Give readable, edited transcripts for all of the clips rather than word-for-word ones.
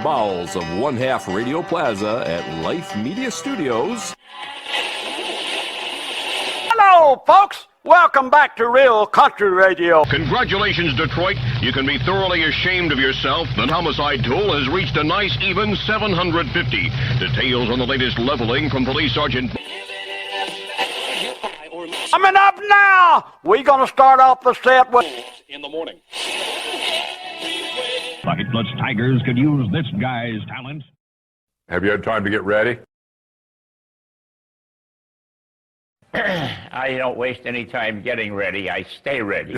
bowels of One Half Radio Plaza at Life Media Studios. Hello, folks. Welcome back to Real Country Radio. Congratulations, Detroit. You can be thoroughly ashamed of yourself. The homicide tool has reached a nice even 750. Details on the latest leveling from Police Sergeant. Coming up now, we're going to start off the set with... In the morning. Bucketbloods Tigers could use this guy's talent. Have you had time to get ready? I don't waste any time getting ready. I stay ready.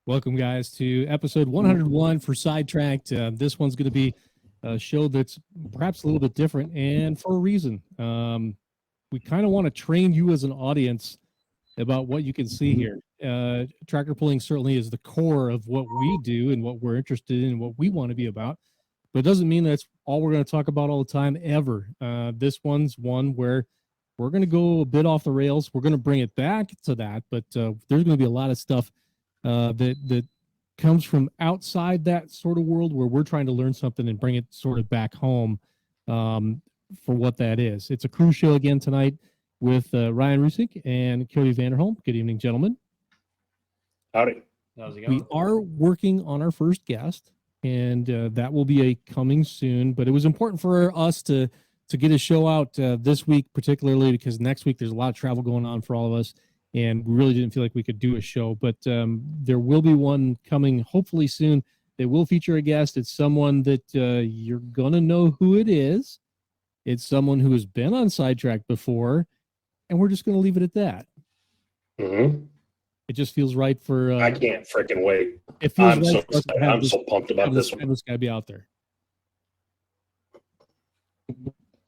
Welcome, guys, to episode 101 for Sidetracked. This one's going to be a show that's perhaps a little bit different, and for a reason. We kind of want to train you as an audience about what you can see here. Tractor pulling certainly is the core of what we do and what we're interested in and what we want to be about. But it doesn't mean that's all we're going to talk about all the time, ever. This one's one where we're going to go a bit off the rails. We're going to bring it back to that, but there's going to be a lot of stuff that comes from outside that sort of world where we're trying to learn something and bring it sort of back home for what that is. It's a crew show again tonight with Ryan Rusick and Cody Vanderholm. Good evening, gentlemen. Howdy. How's it going? We are working on our first guest, and that will be coming soon, but it was important for us to get a show out this week, particularly because next week there's a lot of travel going on for all of us, and we really didn't feel like we could do a show. But there will be one coming hopefully soon. They will feature a guest. It's someone that you're going to know who it is. It's someone who has been on Sidetracked before, and we're just going to leave it at that. Mm-hmm. It just feels right for... I can't freaking wait. It feels I'm right so excited. I'm so pumped about this one. This guy be out there.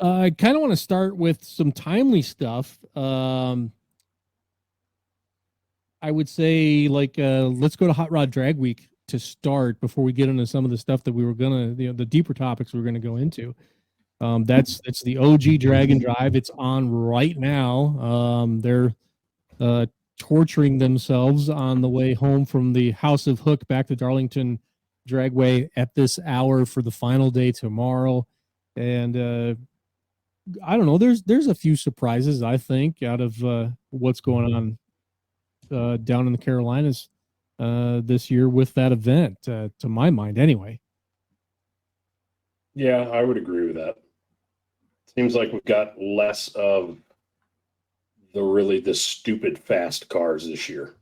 I kind of want to start with some timely stuff. I would say, let's go to Hot Rod Drag Week to start before we get into some of the stuff that we were gonna, the deeper topics we were gonna go into. That's the OG Drag and Drive. It's on right now. They're torturing themselves on the way home from the House of Hook back to Darlington Dragway at this hour for the final day tomorrow, and I don't know. There's a few surprises, I think, out of what's going on down in the Carolinas this year with that event, to my mind, anyway. Yeah, I would agree with that. Seems like we've got less of the stupid fast cars this year.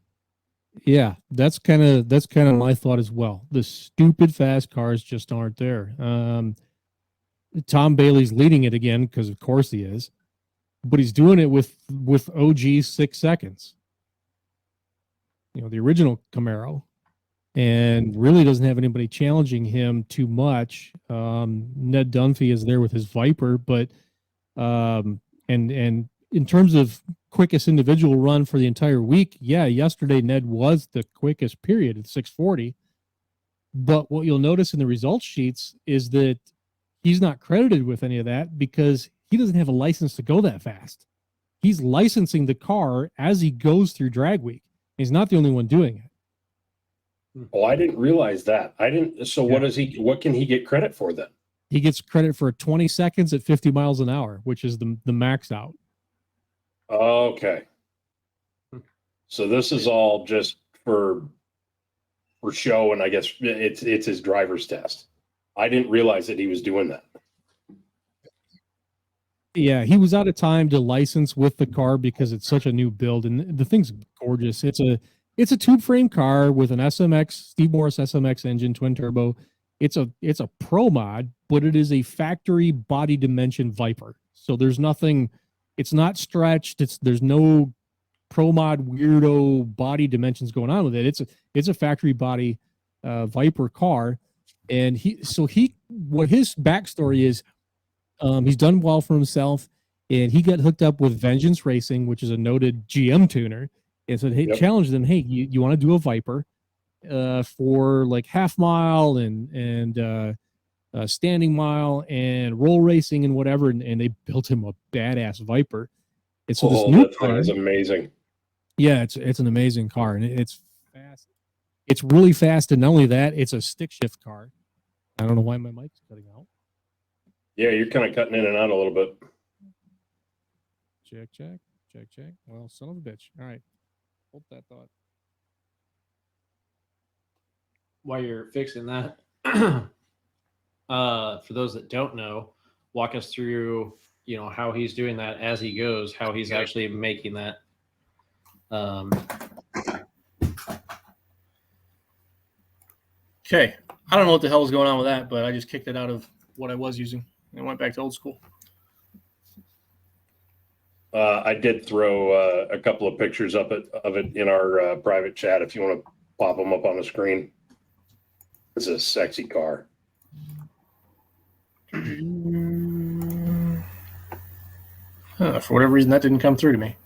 Yeah, that's kind of my thought as well. The stupid fast cars just aren't there. Tom Bailey's leading it again because of course he is, but he's doing it with OG 6 seconds. You know, the original Camaro, and really doesn't have anybody challenging him too much. Ned Dunphy is there with his Viper, but and in terms of quickest individual run for the entire week, yeah, yesterday Ned was the quickest period at 6:40. But what you'll notice in the results sheets is that he's not credited with any of that because he doesn't have a license to go that fast. He's licensing the car as he goes through drag week. He's not the only one doing it. Oh, I didn't realize that. So yeah. What can he get credit for then? He gets credit for 20 seconds at 50 miles an hour, which is the max out. Okay. So this is all just for show, and I guess it's his driver's test. I didn't realize that he was doing that. Yeah, he was out of time to license with the car because it's such a new build, and the thing's gorgeous. It's a tube frame car with an SMX, Steve Morris SMX engine, twin turbo. It's a pro mod, but it is a factory body dimension Viper. So there's nothing. It's not stretched. There's no pro mod weirdo body dimensions going on with it. It's a factory body Viper car, and what his backstory is. He's done well for himself, and he got hooked up with Vengeance Racing, which is a noted GM tuner, and said, "Hey, challenged them. Hey, you want to do a Viper for like half mile and standing mile and roll racing and whatever?" And they built him a badass Viper. And so this new car is amazing. Yeah, it's an amazing car, and it's fast. It's really fast, and not only that, it's a stick shift car. I don't know why my mic's cutting out. Yeah, you're kind of cutting in and out a little bit. Check, check, check, check. Well, son of a bitch. All right. Hold that thought. While you're fixing that, for those that don't know, walk us through, how he's doing that as he goes, how he's actually making that. Okay. I don't know what the hell is going on with that, but I just kicked it out of what I was using and went back to old school. I did throw a couple of pictures of it in our private chat if you want to pop them up on the screen. It's a sexy car. For whatever reason, that didn't come through to me.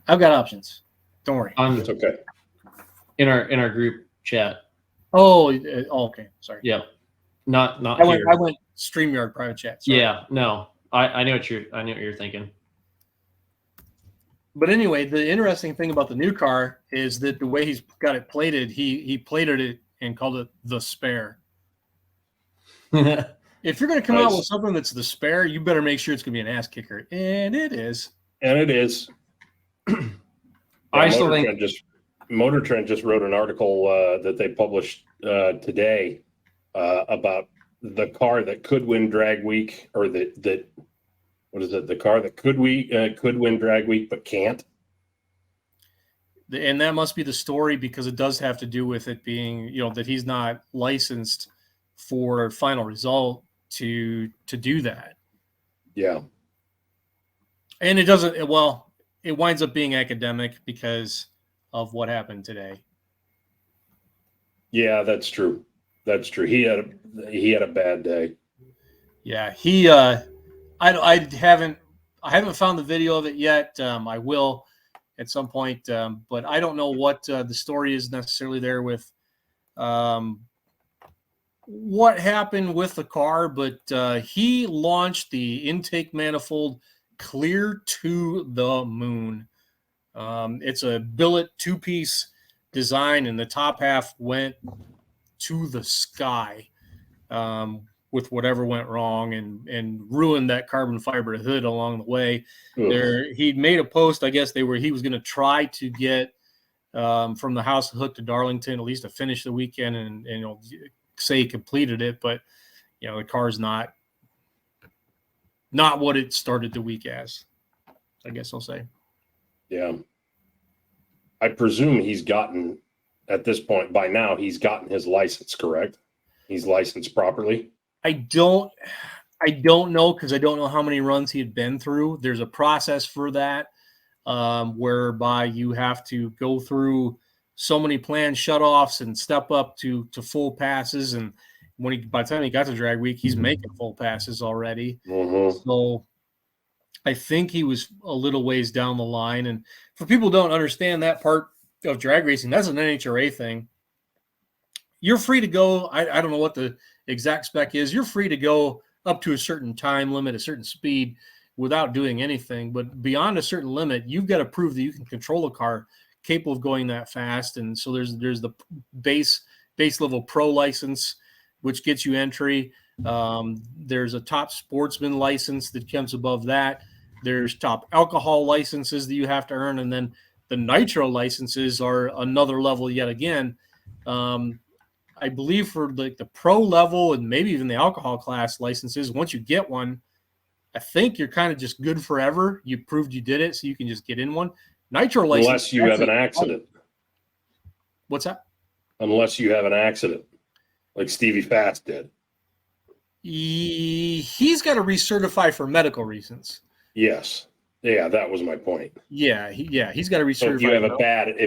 I've got options. Don't worry. It's okay. In our group chat. Oh, okay. Sorry. Yeah. Not I here. went StreamYard private chat. Sorry. Yeah, no. I know what you're thinking. But anyway, the interesting thing about the new car is that the way he's got it plated, he plated it and called it the spare. If you're going to come out with something that's the spare, you better make sure it's going to be an ass kicker, and it is. And it is. I still think Motor Trend just wrote an article that they published today about the car that could win drag week, or that what is it? The car that could win drag week but can't. And that must be the story, because it does have to do with it being, that he's not licensed for final result to do that. Yeah. And it doesn't. Well, it winds up being academic because of what happened today. Yeah, that's true. That's true. He had a bad day. Yeah, I haven't found the video of it yet. I will at some point, but I don't know what the story is necessarily there with what happened with the car. But he launched the intake manifold clear to the moon. It's a billet 2-piece design, and the top half went to the sky with whatever went wrong and ruined that carbon fiber hood along the way. He'd made a post, I guess he was going to try to get from the House of Hook to Darlington at least to finish the weekend and say he completed it, but the car's not what it started the week as, I guess I'll say. Yeah. I presume at this point by now, he's gotten his license, correct? He's licensed properly. I don't know, because I don't know how many runs he had been through. There's a process for that, whereby you have to go through so many planned shutoffs and step up to full passes. And by the time he got to drag week, he's making full passes already. Mm-hmm. So I think he was a little ways down the line. And for people who don't understand that part of drag racing, that's an NHRA thing. You're free to go. I don't know what the exact spec is. You're free to go up to a certain time limit, a certain speed, without doing anything. But beyond a certain limit, you've got to prove that you can control a car capable of going that fast. And so there's the base level pro license, which gets you entry. There's a top sportsman license that comes above that. There's top alcohol licenses that you have to earn. And then the nitro licenses are another level yet again. I believe for the pro level and maybe even the alcohol class licenses, once you get one, I think you're kind of just good forever. You proved you did it, so you can just get in one. Nitro license. Unless you have an accident. What's that? Unless you have an accident, like Stevie Fast did. He's got to recertify for medical reasons. Yes. Yeah, that was my point. Yeah, he's got to recertify. So if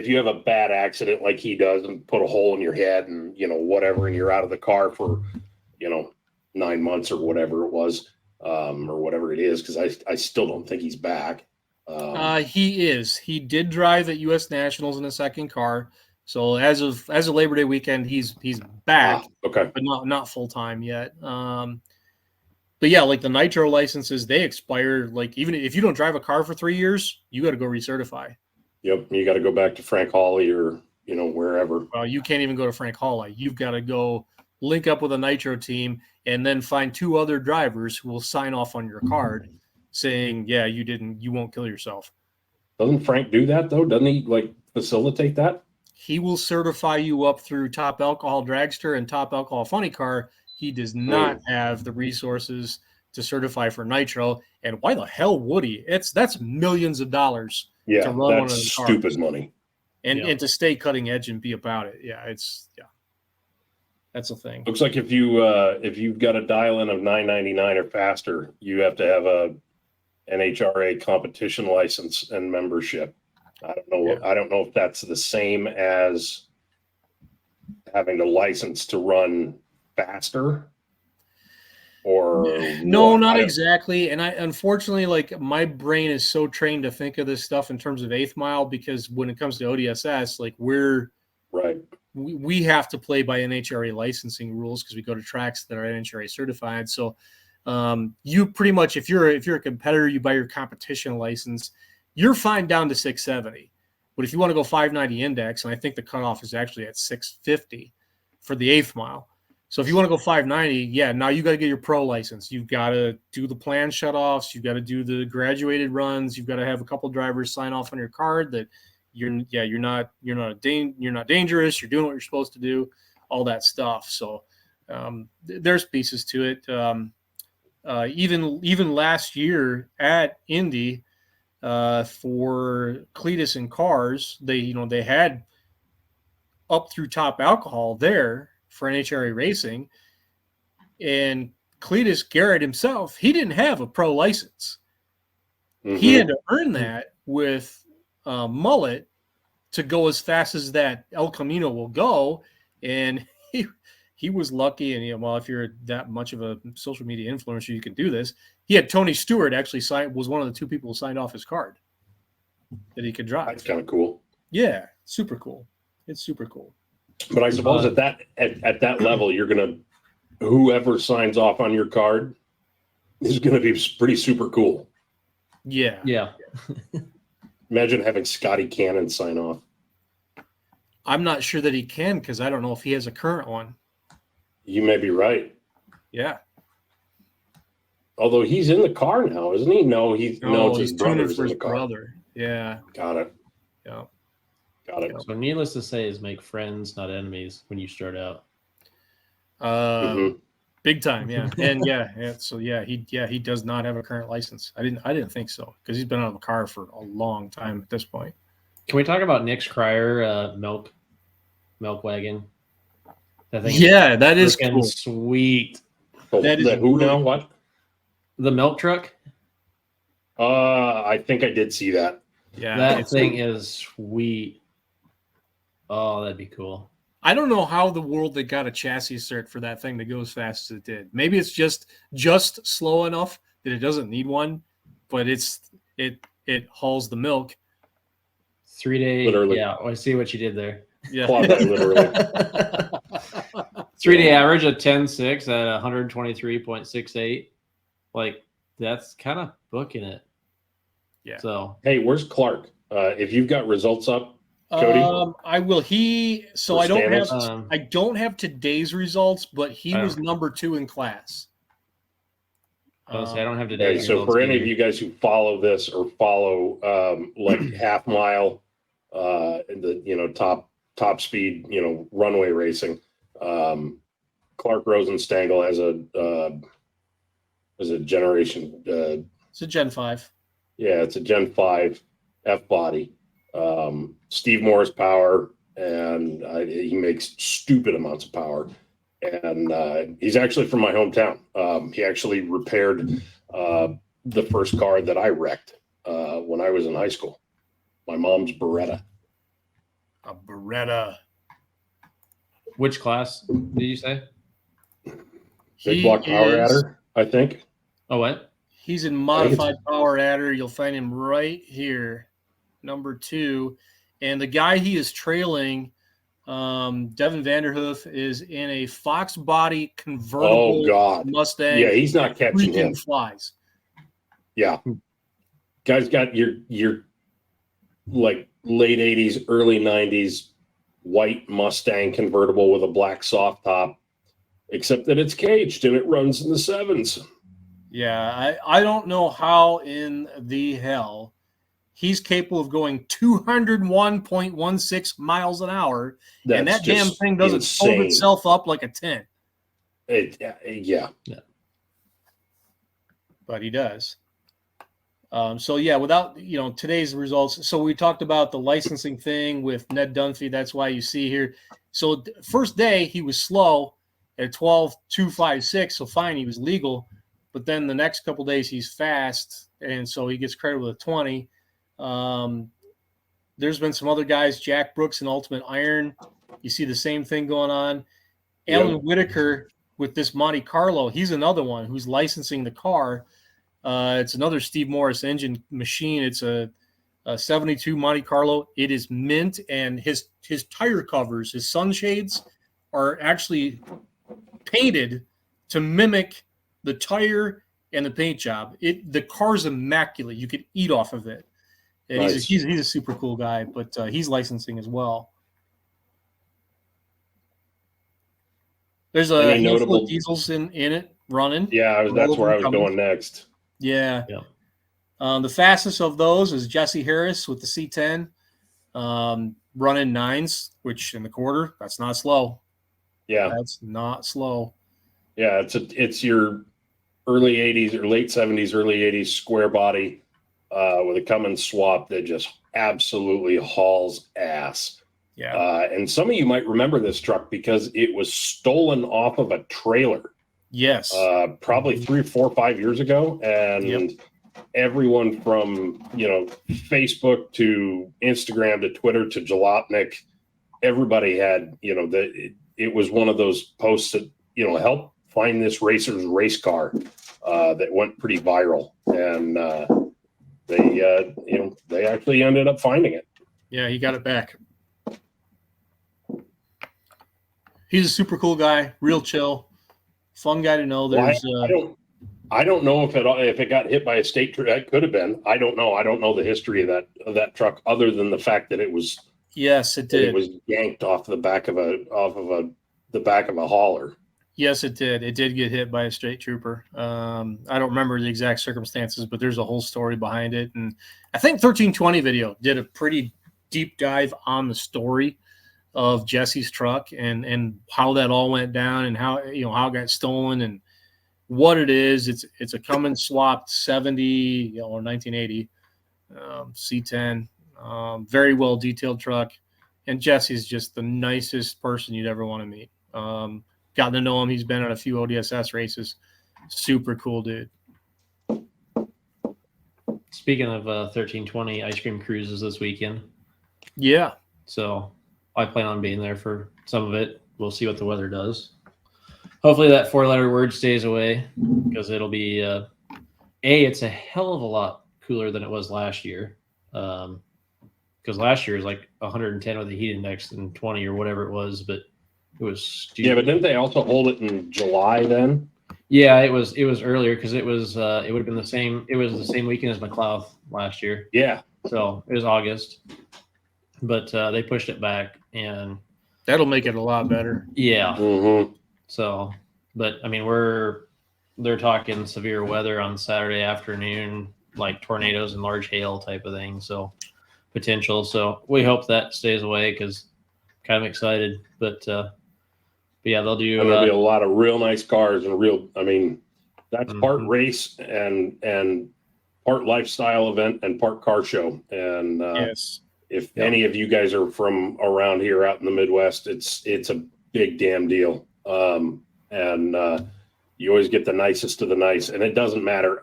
you have a bad accident like he does and put a hole in your head and whatever, and you're out of the car for 9 months or whatever it was, or whatever it is, because I still don't think he's back. He is. He did drive at U.S. Nationals in a second car. So as of Labor Day weekend, he's back. Okay, but not full time yet. But yeah, like the nitro licenses, they expire. Like even if you don't drive a car for 3 years, you got to go recertify. Yep, you got to go back to Frank Hawley or wherever. Well, you can't even go to Frank Hawley. You've got to go link up with a Nitro team and then find 2 other drivers who will sign off on your card saying, yeah, you won't kill yourself. Doesn't Frank do that though? Doesn't he facilitate that? He will certify you up through Top Alcohol Dragster and Top Alcohol Funny Car. He does not have the resources to certify for Nitro. And why the hell would he? That's millions of dollars to run one of that's those stupid cars. money. And to stay cutting edge and be about it. Yeah, that's a thing. Looks like if you've got a dial-in of $9.99 or faster, you have to have a NHRA competition license and membership. I don't know. I don't know if that's the same as having the license to run faster, or no, not exactly. And I unfortunately, my brain is so trained to think of this stuff in terms of 8th mile, because when it comes to ODSS, we have to play by NHRA licensing rules because we go to tracks that are NHRA certified. So you pretty much, if you're a competitor, you buy your competition license, you're fine down to 670. But if you want to go 590 index, and I think the cutoff is actually at 650 for the 8th mile. So if you want to go 590, now you got to get your pro license. You've got to do the plan shutoffs. You've got to do the graduated runs. You've got to have a couple drivers sign off on your card that you're not dangerous. You're doing what you're supposed to do, all that stuff. So there's pieces to it. Even last year at Indy, for Cletus and Cars, they had up through Top Alcohol there for NHRA racing, and Cletus Garrett himself, he didn't have a pro license. He had to earn that with Mullet to go as fast as that El Camino will go, and he was lucky. And if you're that much of a social media influencer, you can do this. He had Tony Stewart actually was one of the 2 people who signed off his card that he could drive. That's kind of cool. Yeah, super cool. It's super cool. But I suppose at that level, you're gonna, whoever signs off on your card is gonna be pretty super cool. Yeah. Imagine having Scotty Cannon sign off. I'm not sure that he can, because I don't know if he has a current one. You may be right. Yeah. Although he's in the car now, isn't he? No, it's his brother's in the car. Brother. Yeah. Got it. Yeah. Got it. So needless to say, is make friends, not enemies, when you start out. Big time, yeah. And so he does not have a current license. I didn't think so, because he's been out of the car for a long time at this point. Can we talk about Nick's Cryer milk wagon? That thing that is cool. Sweet. That is who now? What? The milk truck? I think I did see that. Yeah. That thing is sweet. Oh, that'd be cool. I don't know how the world that got a chassis cert for that thing that goes as fast as it did. Maybe it's just slow enough that it doesn't need one, but it hauls the milk. 3-day. Literally. Yeah, I see what you did there. Yeah. Literally. 3-day average of 10.6 at 123.68. That's kind of booking it. Yeah. So hey, where's Clark? If you've got results up, Cody. I will. I don't have today's results, but he was number 2 in class. I don't have today's so results for any either. of you guys who follow this or follow half mile in the top speed runway racing, Clark Rosenstangel has a generation. It's a Gen 5. Yeah, it's a Gen 5 F body. Steve Morris power, and he makes stupid amounts of power. And he's actually from my hometown. He actually repaired the first car that I wrecked when I was in high school. My mom's Beretta. A Beretta. Which class did you say? Big block power adder, I think. Oh, what? He's in modified power adder. You'll find him right here, number 2. And the guy he is trailing, Devin Vanderhoof, is in a Fox body convertible Mustang. Yeah, he's not catching him. Flies. Yeah. Guy's got your late 80s, early 90s white Mustang convertible with a black soft top, except that it's caged and it runs in the 7s. Yeah, I don't know how in the hell he's capable of going 201.16 miles an hour, and That's that damn just thing doesn't fold insane. itself up like a tent. Yeah. But he does. So yeah, without today's results. So we talked about the licensing thing with Ned Dunphy. That's why you see here. So first day he was slow at 12.256. So fine, he was legal. But then the next couple days he's fast, and so he gets credit with a 20. There's been some other guys, Jack Brooks and Ultimate Iron. You see the same thing going on. Alan Whitaker with this Monte Carlo. He's another one who's licensing the car. It's another Steve Morris engine machine. It's a 72 Monte Carlo. It is mint, and his tire covers, his sunshades, are actually painted to mimic the tire and the paint job. The car's immaculate. You could eat off of it. And Nice. he's a super cool guy, but he's licensing as well. There's a handful of diesels in it running. Yeah, that's where I was going next. Yeah. The fastest of those is Jesse Harris with the C10, running 9s, which in the quarter, that's not slow. Yeah, that's not slow. Yeah, it's your early 80s or late 70s, early 80s square body with a Cummins swap that just absolutely hauls ass. Yeah. And some of you might remember this truck because it was stolen off of a trailer. Yes. Probably 3 or 4 or 5 years ago. And everyone from, Facebook to Instagram to Twitter to Jalopnik, everybody had, it was one of those posts that, help find this racer's race car that went pretty viral. And they actually ended up finding it. Yeah, he got it back. He's a super cool guy, real chill, fun guy to know. There's I don't know if it got hit by a state truck. It could have been. I don't know. I don't know the history of that truck other than the fact that it was. Yes, it did. It was yanked off the back of the back of a hauler. Yes, it did. It did get hit by a state trooper. I don't remember the exact circumstances, but there's a whole story behind it. And I think 1320 video did a pretty deep dive on the story of Jesse's truck and how that all went down and how how it got stolen and what it is. It's a Cummins swapped 70 or 1980 C10, very well detailed truck, and Jesse's just the nicest person you'd ever want to meet. Gotten to know him. He's been on a few ODSS races. Super cool dude. Speaking of 1320 ice cream cruises this weekend. Yeah. So I plan on being there for some of it. We'll see what the weather does. Hopefully that 4-letter word stays away because it'll be it's a hell of a lot cooler than it was last year. Because last year was like 110 with a heat index and 20 or whatever it was, but it was stupid. Yeah, but didn't they also hold it in July then? Yeah, it was earlier because it would have been the same. It was the same weekend as McLeod last year. Yeah. So it was August, but they pushed it back, and that'll make it a lot better. Yeah. Mm-hmm. So, but I mean, they're talking severe weather on Saturday afternoon, like tornadoes and large hail type of thing. So potential. So we hope that stays away because kind of excited, but yeah, they'll do. And there'll be a lot of real nice cars and that's part race and part lifestyle event and part car show. And yes, if any of you guys are from around here out in the Midwest, it's a big damn deal. And you always get the nicest of the nice, and it doesn't matter.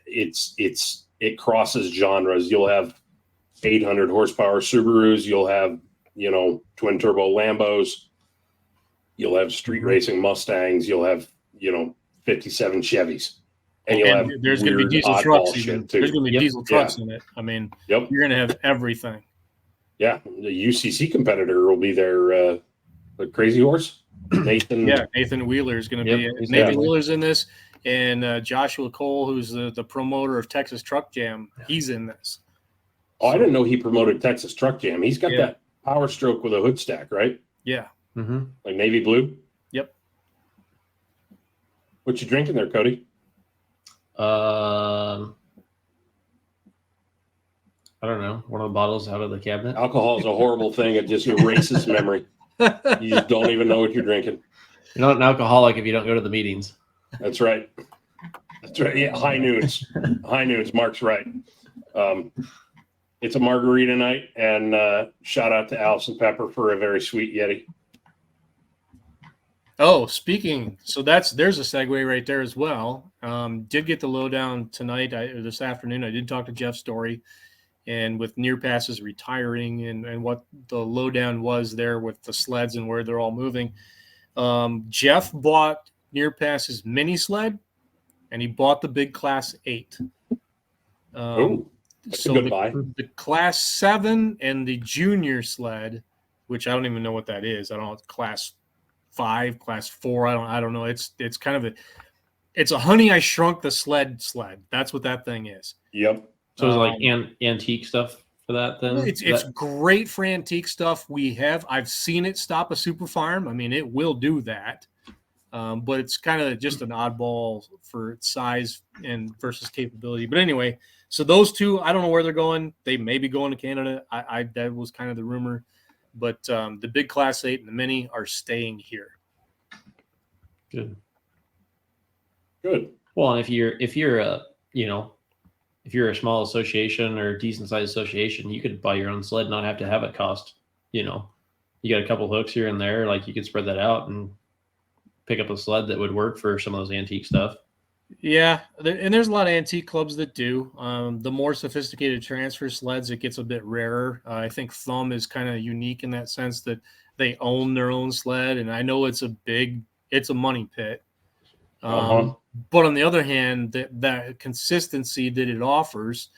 It crosses genres. You'll have 800 horsepower Subarus. You'll have, twin turbo Lambos. You'll have street racing Mustangs. You'll have, 57 Chevys. And you'll have there's going to be diesel trucks. There's going to be diesel trucks in it. I mean, you're going to have everything. Yeah. The UCC competitor will be there. The Crazy Horse. Nathan. Yeah. Nathan Wheeler is going to be Nathan Wheeler's in this. And Joshua Cole, who's the promoter of Texas Truck Jam, he's in this. Oh, I didn't know he promoted Texas Truck Jam. He's got Power Stroke with a hood stack, right? Yeah. Mm-hmm. Like navy blue. Yep. What you drinking there, Cody? I don't know. One of the bottles out of the cabinet. Alcohol is a horrible thing. It just erases memory. You just don't even know what you're drinking. You're not an alcoholic if you don't go to the meetings. That's right. That's right. Yeah, high noons. High noons. Mark's right. It's a margarita night, and shout out to Allison Pepper for a very sweet Yeti. Oh, speaking, so there's a segue right there as well. Did get the lowdown tonight, or this afternoon. I did talk to Jeff Story, and with Near Passes retiring and what the lowdown was there with the sleds and where they're all moving. Jeff bought Near Pass's mini sled, and he bought the big Class 8. That's a good buy. The Class 7 and the junior sled, which I don't even know what that is. I don't know. It's Class 5, Class 4. I don't know. It's kind of it's a Honey I Shrunk the Sled. That's what that thing is. Yep. So it's like antique stuff for that then? It's great for antique stuff. I've seen it stop a super farm. I mean, it will do that. But it's kind of just an oddball for its size and versus capability. But anyway, so those two, I don't know where they're going. They may be going to Canada. That was kind of the rumor. But the big Class 8 and the mini are staying here. Good. Well, and if you're a small association or decent sized association, you could buy your own sled, not have to have it cost. You got a couple hooks here and there, like you could spread that out and pick up a sled that would work for some of those antique stuff. Yeah, and there's a lot of antique clubs that do. The more sophisticated transfer sleds, it gets a bit rarer. I think Thumb is kind of unique in that sense that they own their own sled, and I know it's a money pit. But on the other hand, that consistency that it offers,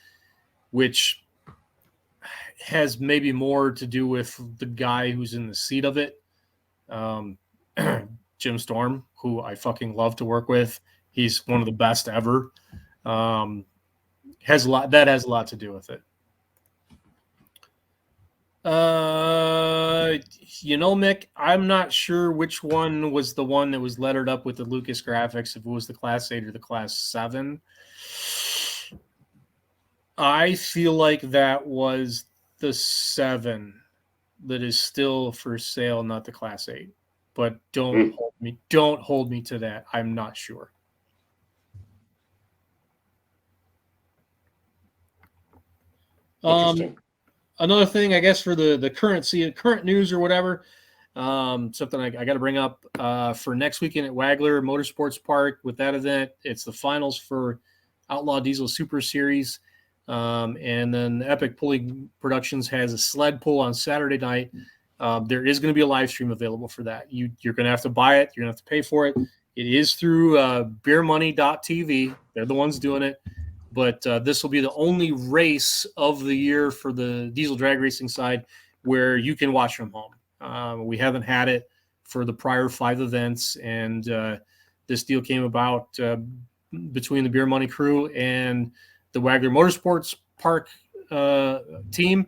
which has maybe more to do with the guy who's in the seat of it, Jim Storm, who I fucking love to work with. He's one of the best ever. Has a lot to do with it. Mick, I'm not sure which one was the one that was lettered up with the Lucas graphics, if it was the Class 8 or the Class 7. I feel like that was the 7 that is still for sale, not the Class 8. But don't hold me to that. I'm not sure. Interesting. Another thing, I guess, for the current news or whatever, something I got to bring up for next weekend at Wagler Motorsports Park with that event. It's the finals for Outlaw Diesel Super Series. And then Epic Pulling Productions has a sled pull on Saturday night. There is going to be a live stream available for that. You're going to have to buy it. You're going to have to pay for it. It is through beermoney.tv. They're the ones doing it. But this will be the only race of the year for the diesel drag racing side where you can watch from home. We haven't had it for the prior 5 events, and this deal came about between the Beer Money crew and the Wagler Motorsports Park team,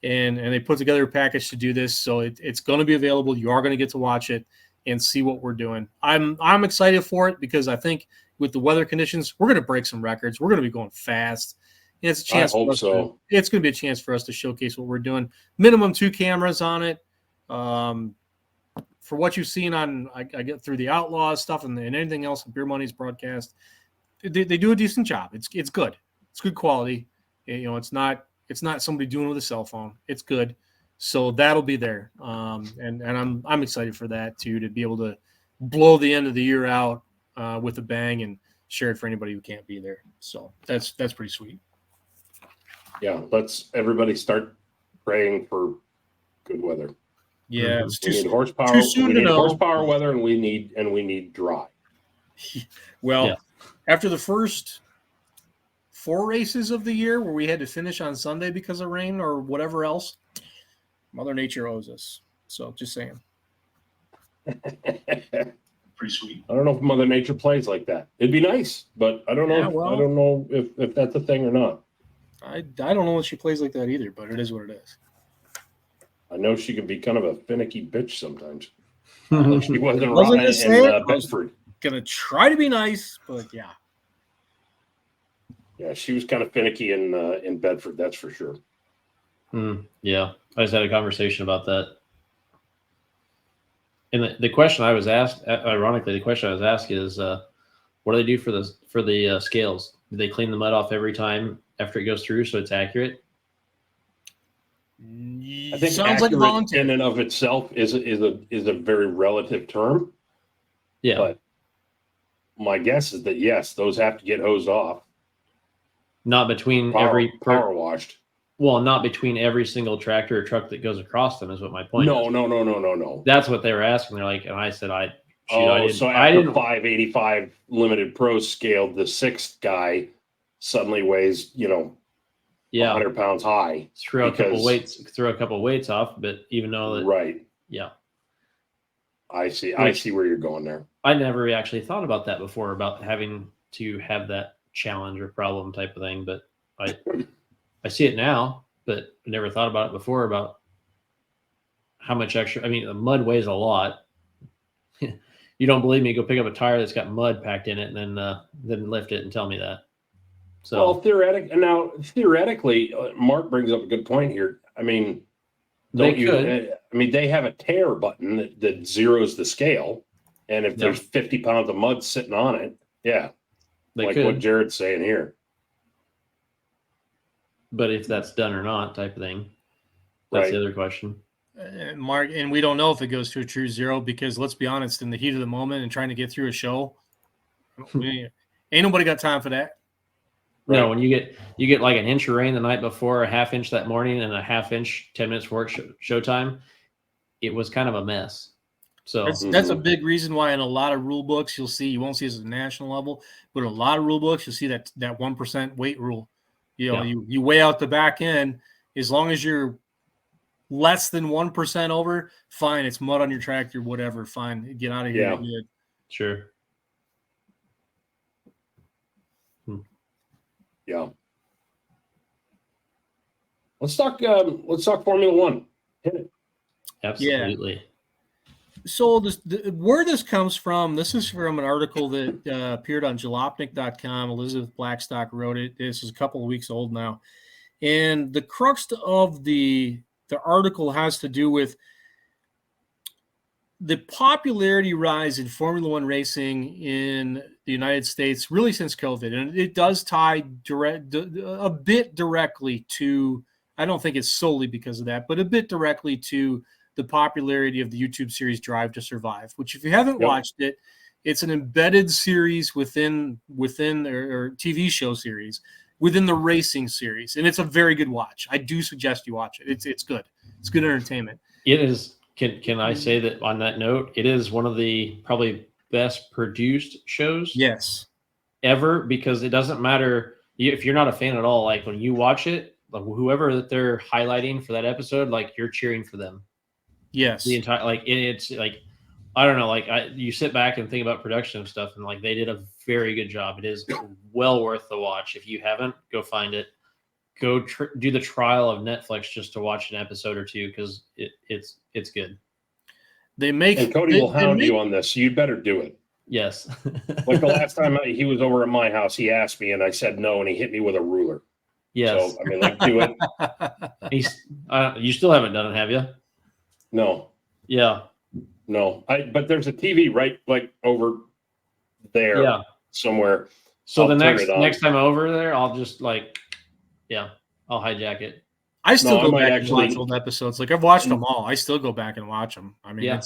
and they put together a package to do this. So it's going to be available. You are going to get to watch it and see what we're doing. I'm excited for it because I think with the weather conditions, we're going to break some records. We're going to be going fast. And it's a chance. It's going to be a chance for us to showcase what we're doing. Minimum 2 cameras on it. For what you've seen on, I get through the Outlaws stuff and anything else in Beer Money's broadcast, they do a decent job. It's good. It's good quality. It's not somebody doing it with a cell phone. It's good. So that'll be there. And I'm excited for that too, to be able to blow the end of the year out with a bang and share it for anybody who can't be there. So that's pretty sweet. Yeah, let's everybody start praying for good weather. Yeah, we need horsepower. Too soon to know. Horsepower weather, and we need dry. Well, after the first 4 races of the year where we had to finish on Sunday because of rain or whatever else, Mother Nature owes us. So just saying. Pretty sweet. I don't know if Mother Nature plays like that. It'd be nice, but I don't know. I don't know if that's a thing or not. I don't know if she plays like that either, but it is what it is. I know she can be kind of a finicky bitch sometimes. She wasn't Wasn't running gonna say it. in Bedford. Gonna try to be nice, but yeah. Yeah, she was kind of finicky in Bedford, that's for sure. Yeah, I just had a conversation about that. And the question I was asked, ironically, the question I was asked is, what do they do for the scales? Do they clean the mud off every time after it goes through so it's accurate? I think Sounds like accurate voluntary. in and of itself is a very relative term. Yeah, But my guess is that yes, those have to get hosed off. not between power washed. Well, not between every single tractor or truck that goes across them is what my point is. No. That's what they were asking. They're like, and I said, I After didn't 585 Limited Pro scaled, the sixth guy suddenly weighs 100 pounds high. throw a couple weights off, but even though that, right. Yeah. I see where you're going there. I never actually thought about that before, about having to have that challenge or problem type of thing, but I see it now, but I never thought about it before, about how much extra. I mean, the mud weighs a lot. You don't believe me? Go pick up a tire that's got mud packed in it, and then lift it and tell me that. So, well, theoretically, Mark brings up a good point here. I mean, they have a tear button that zeroes the scale, and if there's 50 pounds of mud sitting on it, what Jared's saying here. But if that's done or not, type of thing, that's the other question. Mark, and we don't know if it goes to a true zero, because let's be honest, in the heat of the moment and trying to get through a show, ain't nobody got time for that. Right. No, when you get like an inch of rain the night before, a half inch that morning, and a half inch 10 minutes before showtime, it was kind of a mess. So that's a big reason why in a lot of rule books you won't see this at the national level, but in a lot of rule books you'll see that 1% weight rule. You weigh out the back end, as long as you're less than 1% over, fine. It's mud on your tractor, whatever. Fine, get out of here. Yeah. Sure. Yeah. Let's talk Formula One. Hit it. Absolutely. Yeah. So where this comes from, this is from an article that appeared on jalopnik.com. Elizabeth Blackstock wrote it. This is a couple of weeks old now. And the crux of the article has to do with the popularity rise in Formula One racing in the United States, really since COVID. And it does tie a bit directly to, I don't think it's solely because of that, but a bit directly to the popularity of the YouTube series Drive to Survive, which if you haven't watched it, it's an embedded series within or TV show series within the racing series. And it's a very good watch. I do suggest you watch it. It's good. It's good entertainment. It is. Can I say that on that note, it is one of the probably best produced shows ever, because it doesn't matter if you're not a fan at all. Like when you watch it, like whoever that they're highlighting for that episode, like you're cheering for them. Yes. The entire, it's like, I don't know, you sit back and think about production and stuff, and like they did a very good job. It is well worth the watch. If you haven't, go find it. Go do the trial of Netflix just to watch an episode or two, because it's good. And Cody will hound you on this, so you better do it. Yes. Like the last time he was over at my house, he asked me and I said no, and he hit me with a ruler. Yes. So I mean, do it. You still haven't done it, have you? No. Yeah. No. But there's a TV right over there somewhere. So the next time over there, I'll just I'll hijack it. I still go back and watch old episodes. Like I've watched them all. I still go back and watch them. I mean,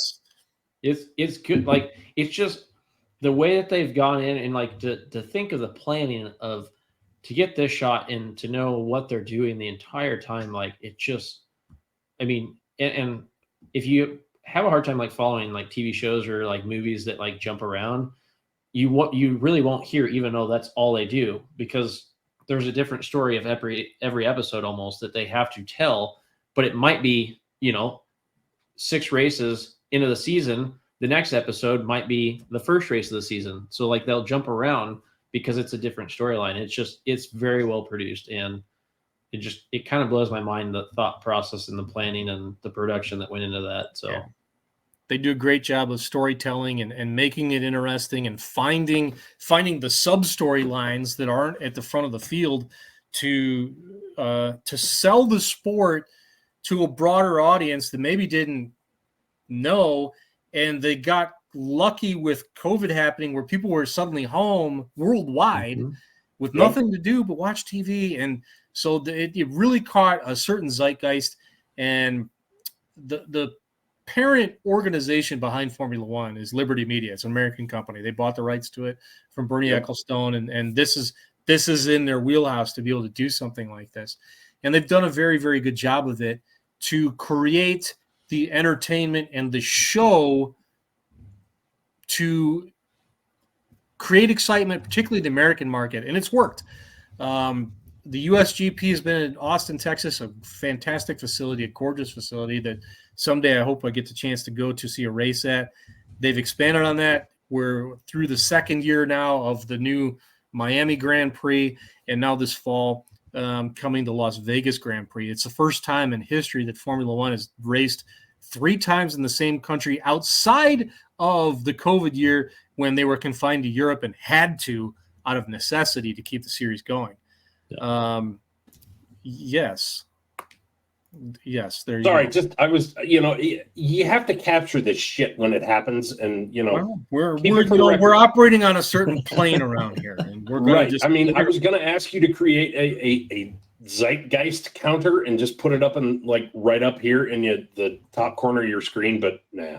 it's good. Like it's just the way that they've gone in and like to think of the planning of to get this shot and to know what they're doing the entire time. Like it just, I mean, and if you have a hard time like following like TV shows or like movies that like jump around, you really won't hear, even though that's all they do, because there's a different story of every episode almost that they have to tell, but it might be, 6 races into the season. The next episode might be the first race of the season. So like they'll jump around because it's a different storyline. It's very well produced, and it kind of blows my mind, the thought process and the planning and the production that went into that. So they do a great job of storytelling and making it interesting and finding the sub storylines that aren't at the front of the field to sell the sport to a broader audience that maybe didn't know, and they got lucky with COVID happening where people were suddenly home worldwide with nothing to do but watch TV. And so it really caught a certain zeitgeist, and the parent organization behind Formula One is Liberty Media. It's an American company. They bought the rights to it from Bernie Ecclestone, and this is in their wheelhouse to be able to do something like this. And they've done a very, very good job of it to create the entertainment and the show to create excitement, particularly the American market, and it's worked. The USGP has been in Austin, Texas, a fantastic facility, a gorgeous facility that someday I hope I get the chance to go to see a race at. They've expanded on that. We're through the second year now of the new Miami Grand Prix, and now this fall coming to Las Vegas Grand Prix. It's the first time in history that Formula One has raced 3 times in the same country outside of the COVID year when they were confined to Europe and had to out of necessity to keep the series going. Yes. There. Sorry, I was. You have to capture this shit when it happens, and we're operating on a certain plane around here, and we're going to right. I was going to ask you to create a zeitgeist counter and just put it up and right up here in the top corner of your screen, but nah.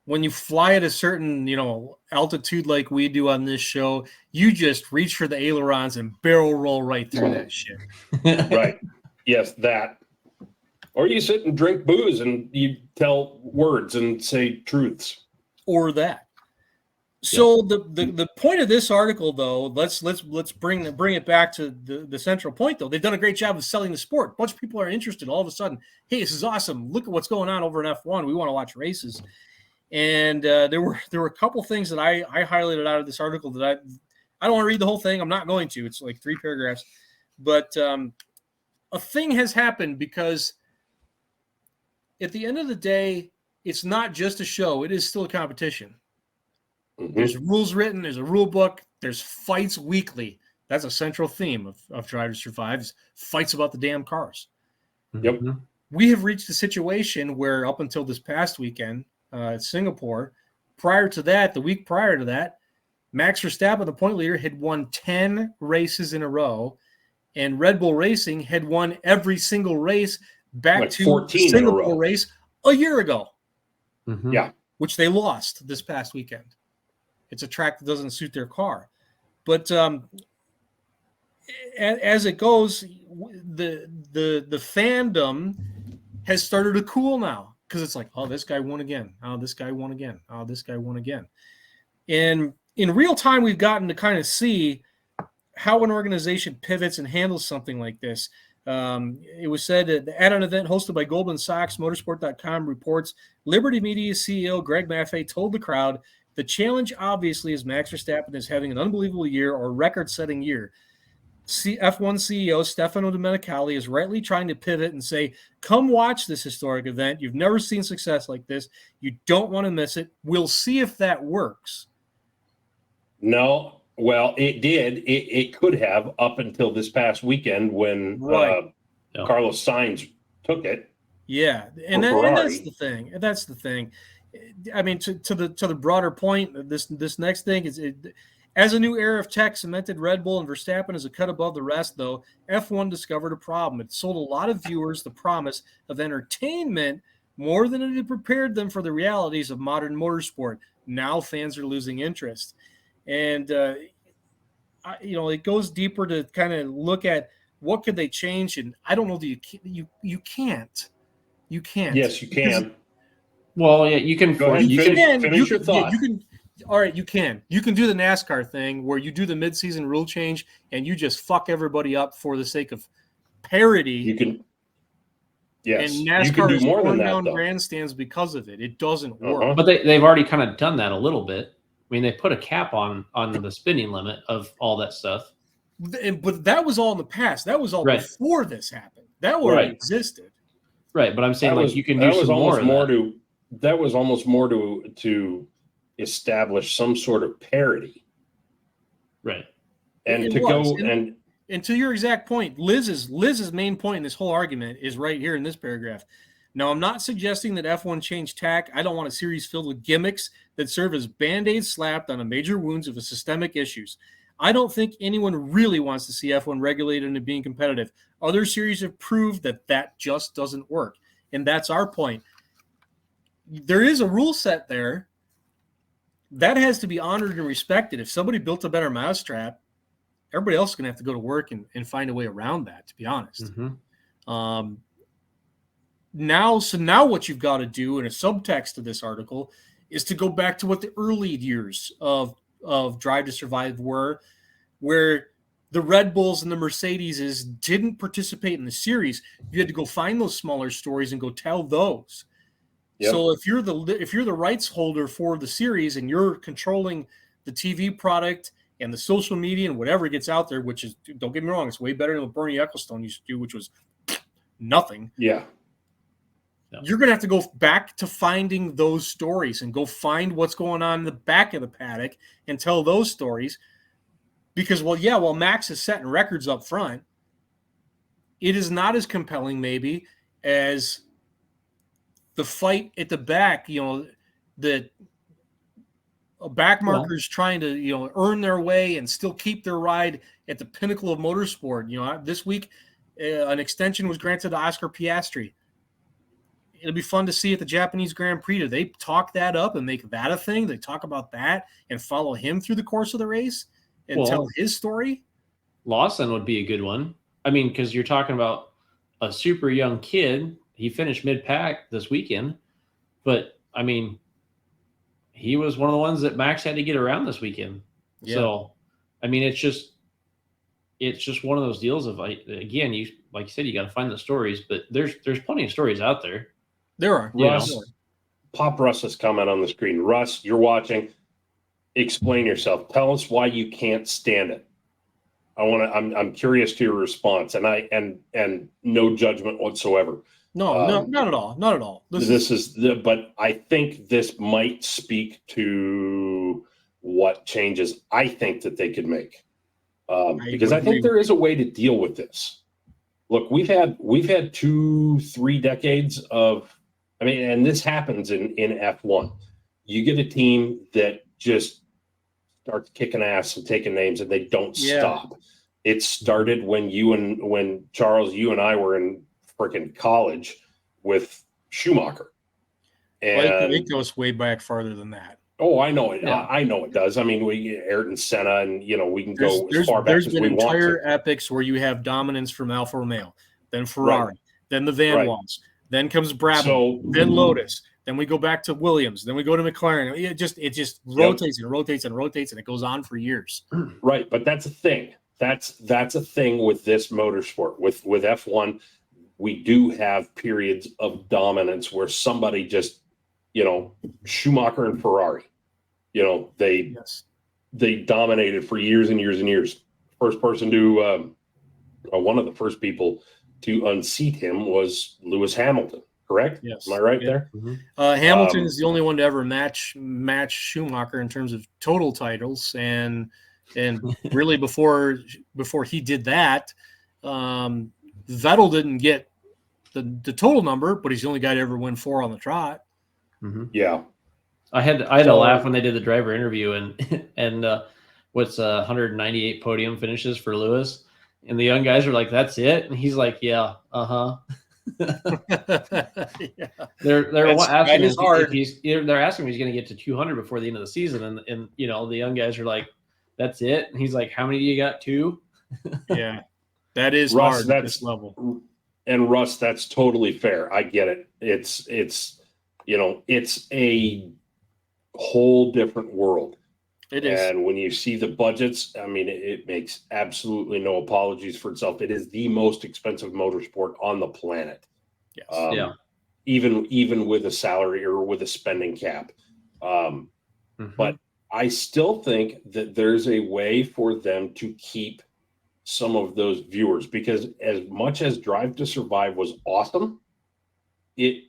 When you fly at a certain, altitude like we do on this show, you just reach for the ailerons and barrel roll right through that shit. Right. Yes, that. Or you sit and drink booze and you tell words and say truths. Or that. So the point of this article, though, let's bring it back to the central point, though. They've done a great job of selling the sport. A bunch of people are interested. All of a sudden, hey, this is awesome. Look at what's going on over in F1. We want to watch races. And there were a couple things that I highlighted out of this article that I don't want to read the whole thing. I'm not going to. It's like 3 paragraphs. But a thing has happened because at the end of the day, it's not just a show. It is still a competition. Mm-hmm. There's rules written. There's a rule book. There's fights weekly. That's a central theme of Drive to Survive is fights about the damn cars. Yep. We have reached a situation where up until this past weekend, Singapore. Prior to that, the week prior to that, Max Verstappen, the point leader, had won 10 races in a row, and Red Bull Racing had won every single race back to the Singapore race a year ago. Mm-hmm. Yeah, which they lost this past weekend. It's a track that doesn't suit their car. But as it goes, the fandom has started to cool now. Because it's like, oh, this guy won again. Oh, this guy won again. Oh, this guy won again. And in real time, we've gotten to kind of see how an organization pivots and handles something like this. It was said that at an event hosted by Goldman Sachs, Motorsport.com reports, Liberty Media CEO Greg Maffei told the crowd, the challenge obviously is Max Verstappen is having an unbelievable year or record-setting year. F1 CEO Stefano Domenicali is rightly trying to pivot and say, come watch this historic event. You've never seen success like this. You don't want to miss it. We'll see if that works. No, well, it did. It could have up until this past weekend when Carlos Sainz took it. Yeah, and that's the thing. That's the thing. I mean, to the broader point, this next thing is as a new era of tech cemented Red Bull and Verstappen as a cut above the rest, though, F1 discovered a problem. It sold a lot of viewers the promise of entertainment more than it had prepared them for the realities of modern motorsport. Now fans are losing interest. And, it goes deeper to kind of look at what could they change. And I don't know that you can't. You can't. Yes, you can. Well, yeah, you can. Go ahead. Finish your thought. You can. All right, you can. You can do the NASCAR thing where you do the midseason rule change and you just fuck everybody up for the sake of parity. You can. Yes, and NASCAR you can do is more than down that, though. grandstands because of it. It doesn't work. But they've already kind of done that a little bit. I mean, they put a cap on the spinning limit of all that stuff. But that was all in the past. That was all Right. before this happened. That already Right. existed. Right, but I'm saying That like was- you can that do was some almost more of that. that was almost more to establish some sort of parity Right. and It to was. go And to your exact point, Liz's main point in this whole argument is right here in this paragraph. Now, I'm not suggesting that F1 changed tack. I don't want a series filled with gimmicks that serve as band-aids slapped on the major wounds of systemic issues. I don't think anyone really wants to see F1 regulated and being competitive. Other series have proved that just doesn't work. And that's our point. There is a rule set there that has to be honored and respected. If somebody built a better mousetrap, everybody else is going to have to go to work and find a way around that, to be honest. Mm-hmm. Now what you've got to do in a subtext of this article is to go back to what the early years of Drive to Survive were, where the Red Bulls and the Mercedeses didn't participate in the series. You had to go find those smaller stories and go tell those. Yep. So if you're the rights holder for the series and you're controlling the TV product and the social media and whatever gets out there, which is, don't get me wrong, it's way better than what Bernie Ecclestone used to do, which was nothing. Yeah. You're going to have to go back to finding those stories and go find what's going on in the back of the paddock and tell those stories. Because, while Max is setting records up front, it is not as compelling maybe as the fight at the back, the back markers trying to, earn their way and still keep their ride at the pinnacle of motorsport. This week, an extension was granted to Oscar Piastri. It'll be fun to see at the Japanese Grand Prix. Do they talk that up and make that a thing? They talk about that and follow him through the course of the race and tell his story? Lawson would be a good one. I mean, because you're talking about a super young kid. He finished mid-pack this weekend. But, I mean, he was one of the ones that Max had to get around this weekend. Yeah. So, I mean, it's just one of those deals of, again, like you said, you got to find the stories. But there's plenty of stories out there. There are. Russ, pop Russ's comment on the screen. Russ, you're watching. Explain yourself. Tell us why you can't stand it. I'm curious to your response, and no judgment whatsoever. No, not at all. Not at all. But I think this might speak to what changes I think that they could make. Because I think there is a way to deal with this. Look, we've had 2-3 decades of, and this happens in F1. You get a team that just starts kicking ass and taking names, and they don't stop. It started when Charles, you and I were in freaking college with Schumacher. And it goes way back farther than that. Oh, I know it. Yeah. I know it does. I mean, we Ayrton Senna, and we can go as far back as we want. There's been entire epics where you have dominance from Alfa Romeo, then Ferrari, then the Van Wals, then comes Brabham, then Lotus, then we go back to Williams, then we go to McLaren. It just rotates and rotates and rotates, and it goes on for years. Right, but that's a thing. That's a thing with this motorsport. With F1, we do have periods of dominance where somebody just, Schumacher and Ferrari, they dominated for years and years and years. First person to, one of the first people to unseat him was Lewis Hamilton, correct? Yes. Am I right there? Mm-hmm. Hamilton is the only one to ever match Schumacher in terms of total titles, and really before he did that, Vettel didn't get the total number, but he's the only guy to ever win 4 on the trot. Mm-hmm. Yeah. I had to laugh when they did the driver interview and what's 198 podium finishes for Lewis, and the young guys are like, "That's it," and he's like, "Yeah, yeah. They're asking him they're asking him if he's going to get to 200 before the end of the season, and the young guys are like, "That's it," and he's like, "How many do you got? 2?" Yeah, that is Russ, hard at this level. And Russ, that's totally fair. I get it. It's a whole different world. It is. And when you see the budgets, it makes absolutely no apologies for itself. It is the most expensive motorsport on the planet. Yes. Even with a salary or with a spending cap. But I still think that there's a way for them to keep some of those viewers, because as much as Drive to Survive was awesome, it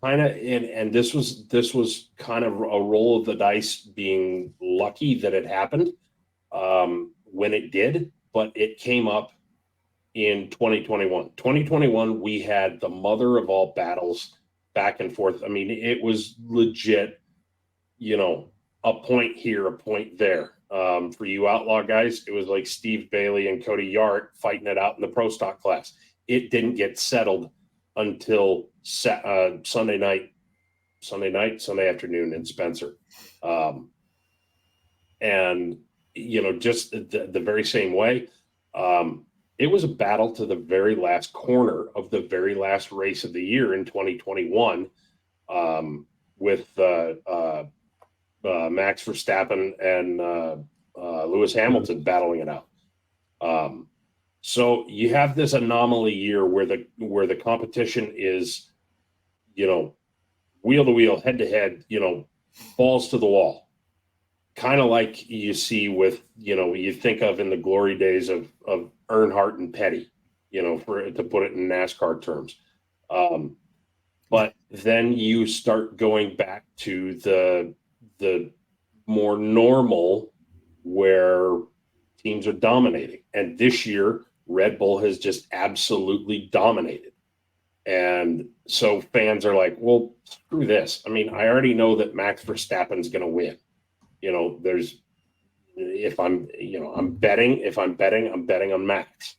kind of and this was kind of a roll of the dice, being lucky that it happened when it did, but it came up in 2021. 2021, we had the mother of all battles back and forth. I mean, it was legit, a point here, a point there. For you outlaw guys, it was like Steve Bailey and Cody Yart fighting it out in the pro stock class. It didn't get settled until Sunday afternoon in Spencer. And, just the very same way, it was a battle to the very last corner of the very last race of the year in 2021, with Max Verstappen and Lewis Hamilton battling it out. So you have this anomaly year where the competition is, wheel to wheel, head to head, balls to the wall. Kind of like you see with, you think of in the glory days of Earnhardt and Petty, to put it in NASCAR terms. But then you start going back to the more normal, where teams are dominating. And this year, Red Bull has just absolutely dominated. And so fans are like, well, screw this. I mean, I already know that Max Verstappen's going to win. I'm betting on Max.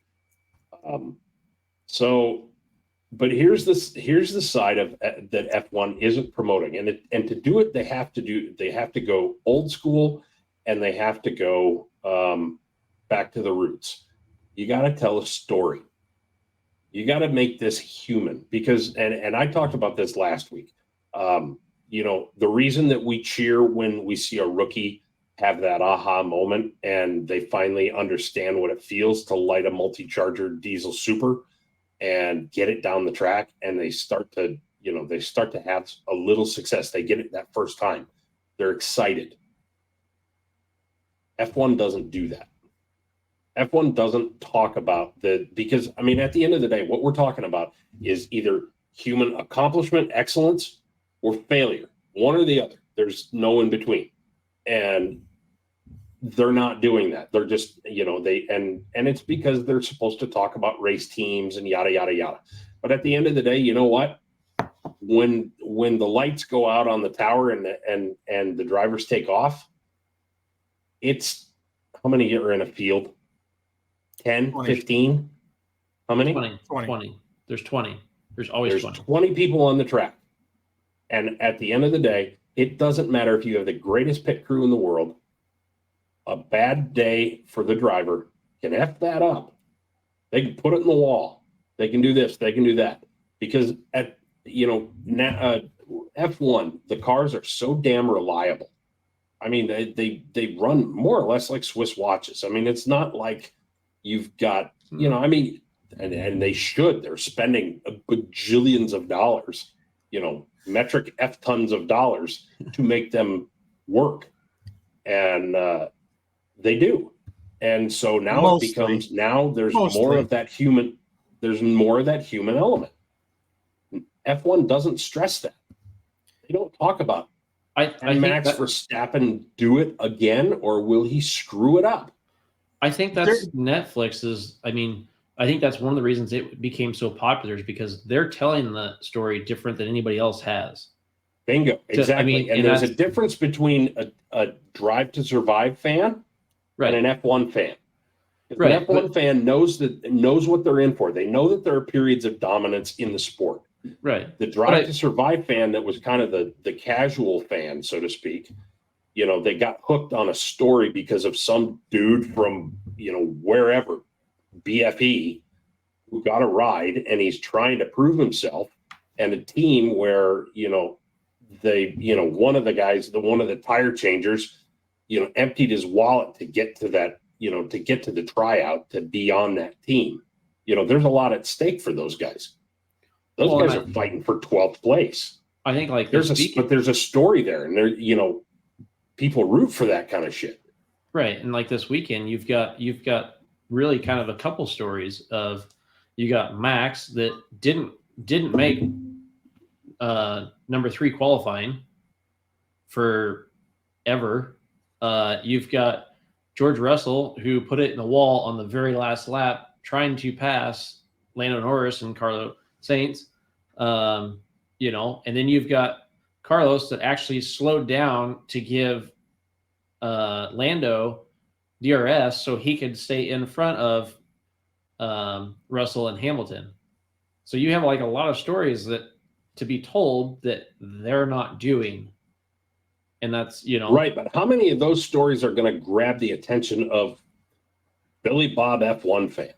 But here's the side of that F1 isn't promoting, and to do it, they have to go old school, and they have to go back to the roots. You got to tell a story. You got to make this human, because, and I talked about this last week. The reason that we cheer when we see a rookie have that aha moment and they finally understand what it feels to light a multi-charger diesel super and get it down the track, and they start to have a little success. They get it that first time. They're excited. F1 doesn't do that. F1 doesn't talk about because at the end of the day, what we're talking about is either human accomplishment, excellence, or failure. One or the other. There's no in between. And they're not doing that. They're just, and it's because they're supposed to talk about race teams and yada, yada, yada. But at the end of the day, you know what? When the lights go out on the tower and the drivers take off, it's how many are in a field? 10, 20. 15? How many? 20. There's 20. There's always 20. 20 people on the track. And at the end of the day, it doesn't matter if you have the greatest pit crew in the world. A bad day for the driver can F that up. They can put it in the wall. They can do this. They can do that. Because F1, the cars are so damn reliable. I mean, they run more or less like Swiss watches. I mean, it's not like you've got, and they should. They're spending bajillions of dollars, metric F tons of dollars to make them work. And they do. And so now it becomes, there's more of that human element. F1 doesn't stress that. They don't talk about can Max Verstappen do it again, or will he screw it up? I think that's Netflix's. I think that's one of the reasons it became so popular, is because they're telling the story different than anybody else has. Bingo. Exactly. And there's a difference between a Drive to Survive fan and an F1 fan. Right. An F1 fan knows what they're in for. They know that there are periods of dominance in the sport. Right. The Drive to Survive fan that was kind of the casual fan, so to speak, they got hooked on a story because of some dude from, wherever, BFE, who got a ride, and he's trying to prove himself, and a team where, one of the guys, one of the tire changers, emptied his wallet to get to that, to get to the tryout, to be on that team. There's a lot at stake for those guys. Those guys are fighting for 12th place. I think but there's a story there, and there, people root for that kind of shit. Right. And like this weekend, you've got really kind of a couple stories of you got Max that didn't make number 3 qualifying for ever. You've got George Russell, who put it in the wall on the very last lap, trying to pass Lando Norris and Carlos Sainz. And then you've got Carlos that actually slowed down to give Lando DRS so he could stay in front of Russell and Hamilton. So you have like a lot of stories that to be told that they're not doing. And that's, Right. But how many of those stories are going to grab the attention of Billy Bob F1 fan?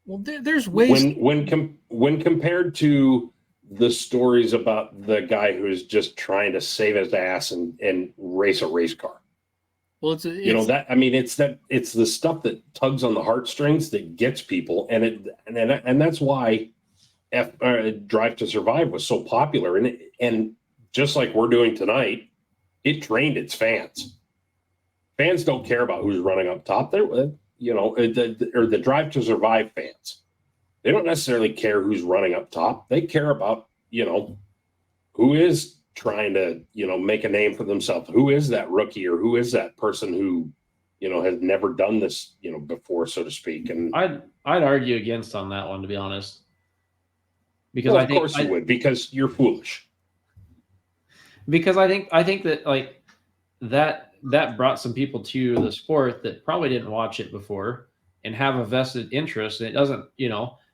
Well, there's ways. When compared to the stories about the guy who's just trying to save his ass and race a race car. Well, it's the stuff that tugs on the heartstrings that gets people, and that's why Drive to Survive was so popular, and just like we're doing tonight, it trained its fans. Fans don't care about who's running up top. They're or the Drive to Survive fans. They don't necessarily care who's running up top. They care about who is trying to make a name for themselves. Who is that rookie, or who is that person who has never done this before, so to speak. And I'd argue against on that one, to be honest, because of course you would, because you're foolish. Because I think that like that brought some people to the sport that probably didn't watch it before and have a vested interest. And it doesn't,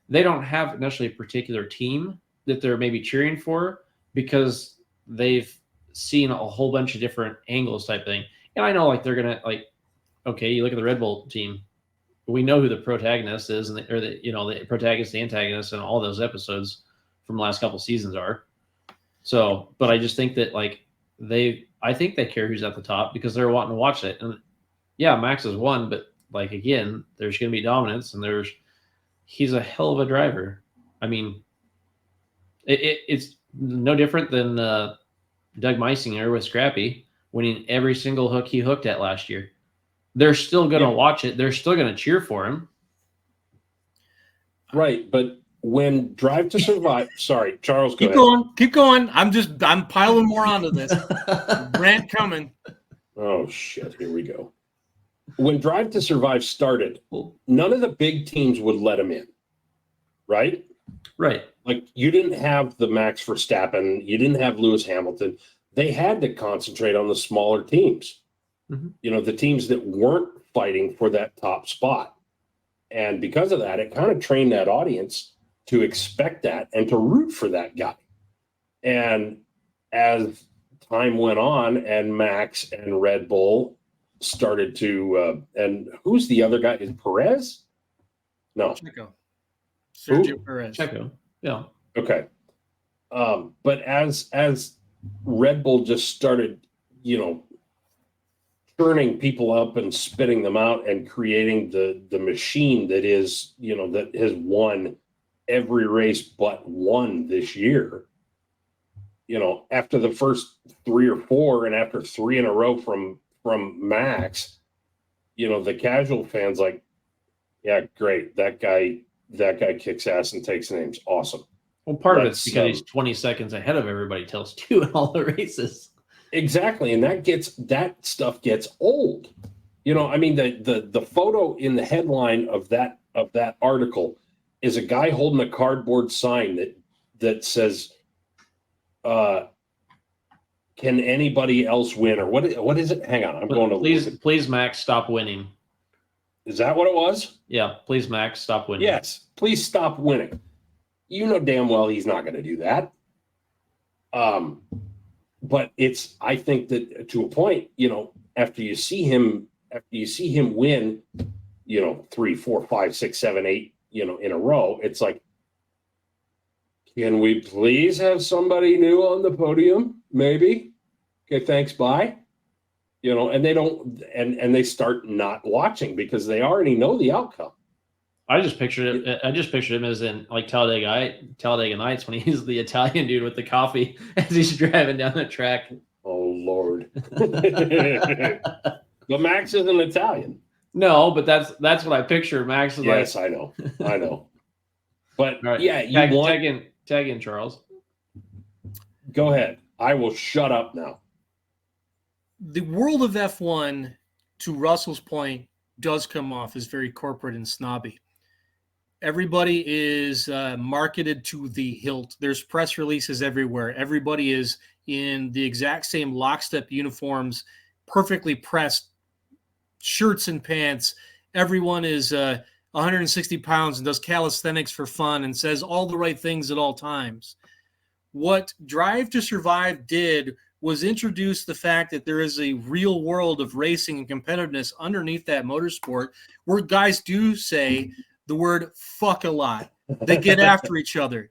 they don't have necessarily a particular team that they're maybe cheering for because they've seen a whole bunch of different angles type thing. And I know like they're going to okay, you look at the Red Bull team, we know who the protagonist is the protagonist, the antagonist, and all those episodes from the last couple seasons are. So, but I just think that I think they care who's at the top because they're wanting to watch it. And yeah, Max has won, but again, there's going to be dominance, and he's a hell of a driver. I mean, it's no different than Doug Meisinger with Scrappy winning every single hook he hooked at last year. They're still going to watch it. They're still going to cheer for him. Right, but when Drive to Survive, sorry, Charles, go ahead. Keep going. I'm piling more onto this. Rant coming. Oh shit! Here we go. When Drive to Survive started, none of the big teams would let him in. Right. Right. Like you didn't have the Max Verstappen, you didn't have Lewis Hamilton. They had to concentrate on the smaller teams. Mm-hmm. The teams that weren't fighting for that top spot. And because of that, it kind of trained that audience to expect that and to root for that guy. And as time went on and Max and Red Bull started to, and who's the other guy? Is Perez? No. Checo. Sergio Perez. Checo. Yeah. Okay. But as Red Bull just started, turning people up and spitting them out and creating the machine that is, that has won every race but one this year, after the first 3 or 4 and after 3 in a row from Max, the casual fans yeah, great. That guy kicks ass and takes names. Awesome. Well, part of it's because he's 20 seconds ahead of everybody else too in all the races. Exactly. And that stuff gets old. The photo in the headline of that article is a guy holding a cardboard sign that says, can anybody else win? Or what is it? Hang on. I'm going to please, Max, stop winning. Is that what it was? Yeah. Please, Max, stop winning. Yes. Please stop winning. You know damn well he's not going to do that. But I think that to a point, after you see him win, 3, 4, 5, 6, 7, 8, in a row, it's like, can we please have somebody new on the podium? Maybe. Okay, thanks. Bye. And they don't, and they start not watching because they already know the outcome. I just pictured him as in Talladega Nights when he's the Italian dude with the coffee as he's driving down the track. Oh Lord. But Max isn't Italian. No, but that's what I picture. Max is Yes, like, I know. But all right, yeah, you want tag in, Charles. Go ahead. I will shut up now. The world of F1, to Russell's point, does come off as very corporate and snobby. Everybody is marketed to the hilt. There's press releases everywhere. Everybody is in the exact same lockstep uniforms, perfectly pressed shirts and pants. Everyone is 160 pounds and does calisthenics for fun and says all the right things at all times. What Drive to Survive did was introduce the fact that there is a real world of racing and competitiveness underneath that motorsport where guys do say the word fuck a lot. They get after each other.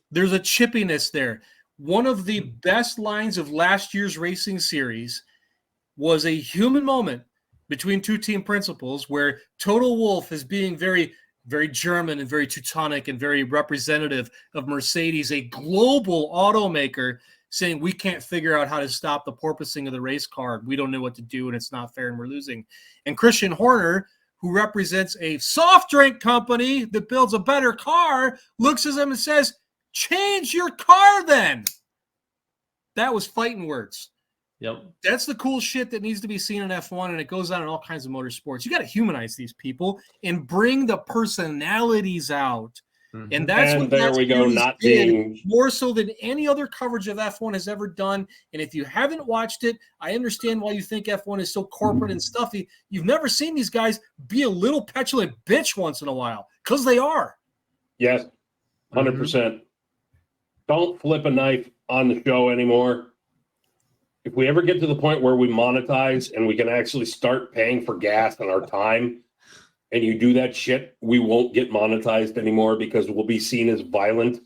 There's a chippiness there. One of the best lines of last year's racing series was a human moment between two team principals where Toto Wolff is being very, very German and very Teutonic and very representative of Mercedes, a global automaker, saying we can't figure out how to stop the porpoising of the race car. We don't know what to do, and it's not fair, and we're losing. And Christian Horner, who represents a soft drink company that builds a better car, looks at him and says, change your car then. That was fighting words. Yep. That's the cool shit that needs to be seen in F1, and it goes on in all kinds of motorsports. You got to humanize these people and bring the personalities out. Mm-hmm. And that's And what there that we go, series not did being more so than any other coverage of F1 has ever done. And if you haven't watched it, I understand why you think F1 is so corporate and stuffy. You've never seen these guys be a little petulant bitch once in a while, because they are. Yes, 100%. Don't flip a knife on the show anymore. If we ever get to the point where we monetize and we can actually start paying for gas and our time, and you do that shit, we won't get monetized anymore because we'll be seen as violent.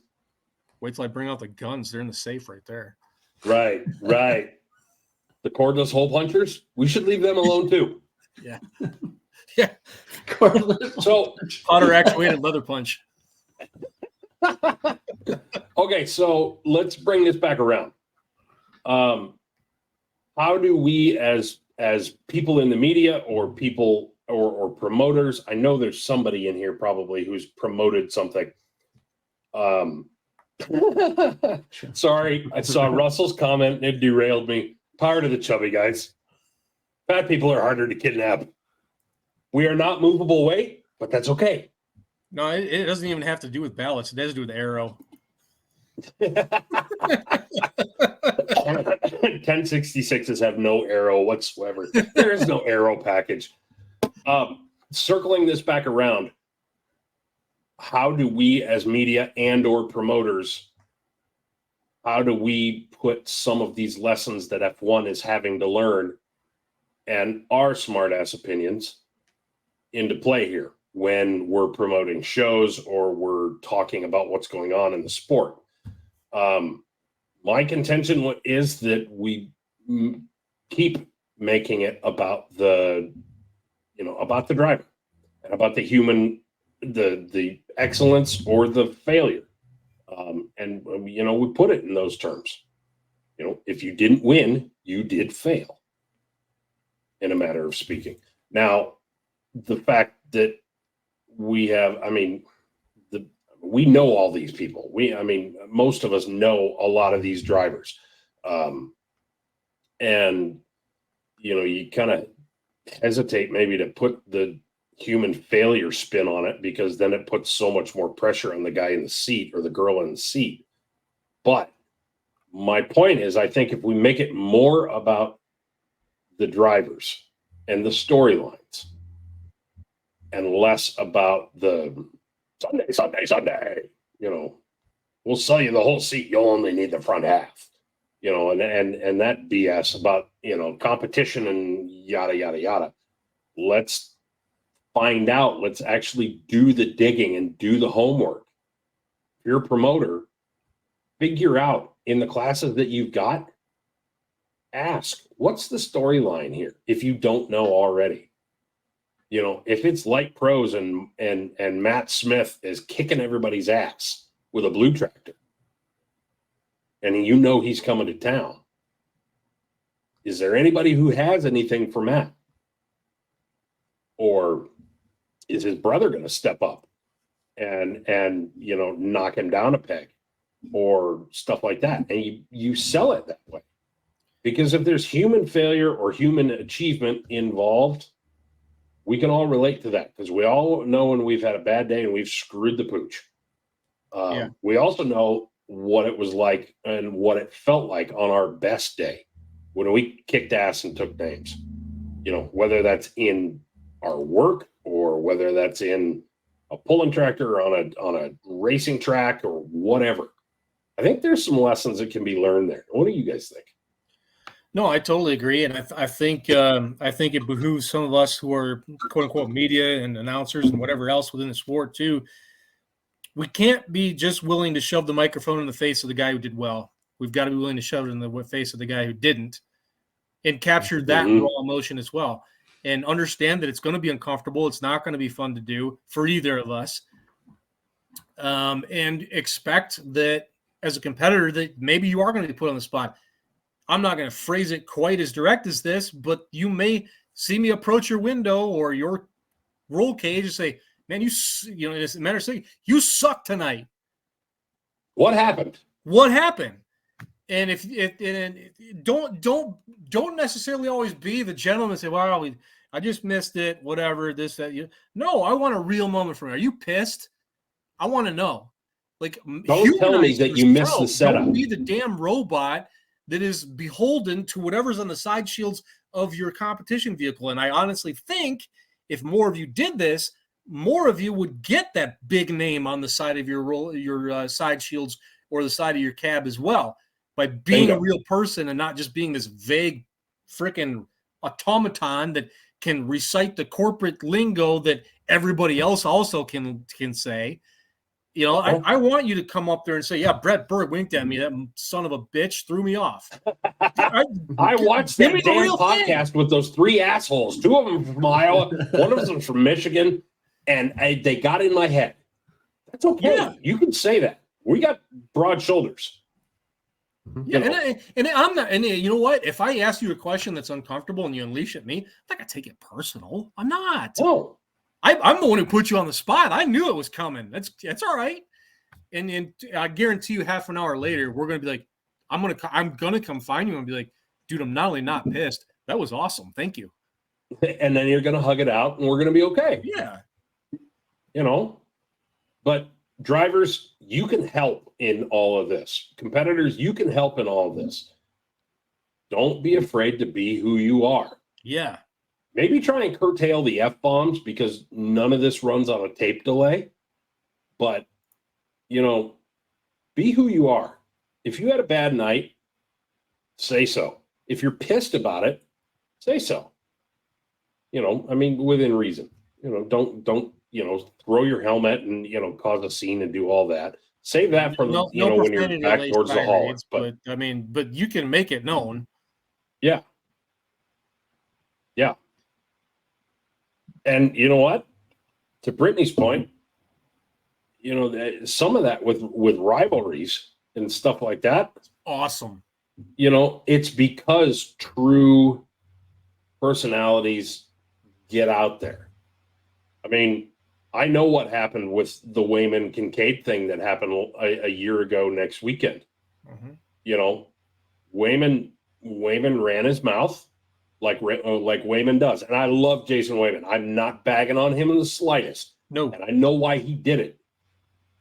Wait till I bring out the guns. They're in the safe right there. Right. The cordless hole punchers, we should leave them alone too. Yeah. Yeah. So Powder actuated leather punch. Okay, so let's bring this back around. How do we as people in the media or people or promoters, I know there's somebody in here probably who's promoted something. Sorry, I saw Russell's comment and it derailed me. Power to the chubby guys. Fat people are harder to kidnap. We are not movable weight, but that's okay. No, it doesn't even have to do with ballots. It has to do with arrow. 1066s have no arrow whatsoever. There is no arrow package. Circling this back around, how do we as media and or promoters, how do we put some of these lessons that F1 is having to learn and our smartass opinions into play here when we're promoting shows or we're talking about what's going on in the sport? My contention is that we keep making it about the driver and about the human, the excellence or the failure. And we put it in those terms. If you didn't win, you did fail, in a matter of speaking. Now, the fact that we have, we know all these people. Most of us know a lot of these drivers. And, you kind of hesitate maybe to put the human failure spin on it because then it puts so much more pressure on the guy in the seat or the girl in the seat. But my point is, I think if we make it more about the drivers and the storylines and less about the Sunday, we'll sell you the whole seat. You'll only need the front half, and that BS about, competition and yada, yada, yada. Let's find out. Let's actually do the digging and do the homework. If you're a promoter, figure out in the classes that you've got, ask, what's the storyline here? If you don't know already. If it's light pros and Matt Smith is kicking everybody's ass with a blue tractor, and he's coming to town, is there anybody who has anything for Matt? Or is his brother going to step up and knock him down a peg or stuff like that? And you sell it that way. Because if there's human failure or human achievement involved, we can all relate to that, because we all know when we've had a bad day and we've screwed the pooch. We also know what it was like and what it felt like on our best day when we kicked ass and took names. Whether that's in our work or whether that's in a pulling tractor or on a racing track or whatever. I think there's some lessons that can be learned there. What do you guys think? No, I totally agree, and I think it behooves some of us who are quote unquote media and announcers and whatever else within the sport too. We can't be just willing to shove the microphone in the face of the guy who did well. We've got to be willing to shove it in the face of the guy who didn't, and capture that raw emotion as well, and understand that it's going to be uncomfortable. It's not going to be fun to do for either of us, and expect that as a competitor that maybe you are going to be put on the spot. I'm not going to phrase it quite as direct as this, but you may see me approach your window or your roll cage and say, man, it's a matter of saying, you suck tonight. What happened? What happened? And if don't necessarily always be the gentleman and say, well, I just missed it, whatever, this, that. No, I want a real moment from you. Are you pissed? I want to know. Like, don't tell me that you missed the setup. Don't be the damn robot that is beholden to whatever's on the side shields of your competition vehicle. And I honestly think if more of you did this, more of you would get that big name on the side of your side shields or the side of your cab as well, by being a real person and not just being this vague freaking automaton that can recite the corporate lingo that everybody else also can say. I want you to come up there and say, yeah, Brett Berg winked at me. That son of a bitch threw me off. I watched that damn podcast with those three assholes. Two of them from Iowa. One of them from Michigan. And they got in my head. That's okay. Yeah. You can say that. We got broad shoulders. Yeah, and I'm not. And you know what? If I ask you a question that's uncomfortable and you unleash at me, I'm not gonna take it personal. I'm not. No. I'm the one who put you on the spot. I knew it was coming. That's all right. And I guarantee you, half an hour later, we're gonna be like, I'm gonna come find you and be like, dude, I'm not only not pissed. That was awesome. Thank you. And then you're gonna hug it out, and we're gonna be okay. Yeah. But drivers, you can help in all of this. Competitors, you can help in all of this. Don't be afraid to be who you are. Yeah. Maybe try and curtail the F-bombs, because none of this runs on a tape delay. But, be who you are. If you had a bad night, say so. If you're pissed about it, say so. Within reason. Don't throw your helmet and, cause a scene and do all that. Save that for, when you're back towards the hall. But you can make it known. Yeah. Yeah. And you know what? To Brittany's point, some of that with rivalries and stuff like that. Awesome. It's because true personalities get out there. I know what happened with the Wayman Kincaid thing that happened a year ago next weekend. Mm-hmm. Wayman ran his mouth like Wayman does. And I love Jason Wayman. I'm not bagging on him in the slightest. No. And I know why he did it.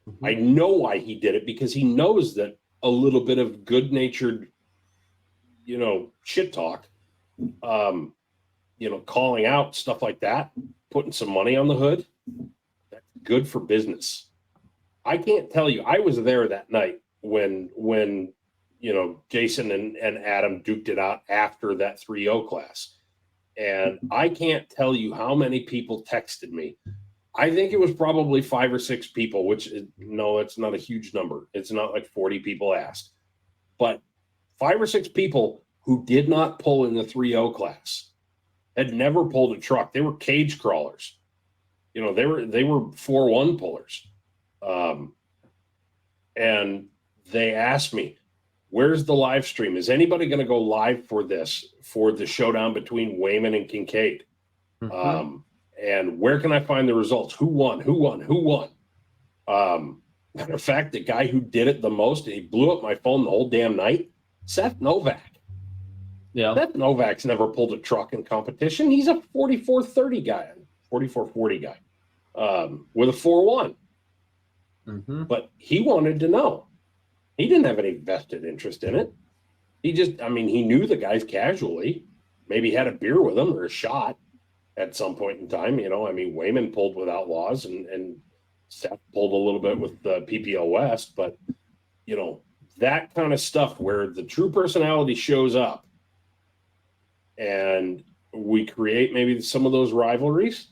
Mm-hmm. I know why he did it, because he knows that a little bit of good-natured, shit talk, calling out stuff like that, putting some money on the hood, that's good for business. I can't tell you. I was there that night when Jason and Adam duked it out after that 3-0 class. And I can't tell you how many people texted me. I think it was probably 5 or 6 people, it's not a huge number. It's not like 40 people asked. But 5 or 6 people who did not pull in the 3-0 class, had never pulled a truck. They were cage crawlers. They were 4-1 pullers. And they asked me, where's the live stream? Is anybody going to go live for this, for the showdown between Wayman and Kincaid? Mm-hmm. And where can I find the results? Who won? Matter of fact, the guy who did it the most, he blew up my phone the whole damn night, Seth Novak. Yeah. Seth Novak's never pulled a truck in competition. He's a 44-30 guy, 44-40 guy with a 4-1. Mm-hmm. But he wanted to know. He didn't have any vested interest in it. He just, I mean, he knew the guys casually, maybe had a beer with them or a shot at some point in time. You know, I mean, Wayman pulled with Outlaws and Seth pulled a little bit with the PPL West, but, you know, that kind of stuff where the true personality shows up and we create maybe some of those rivalries,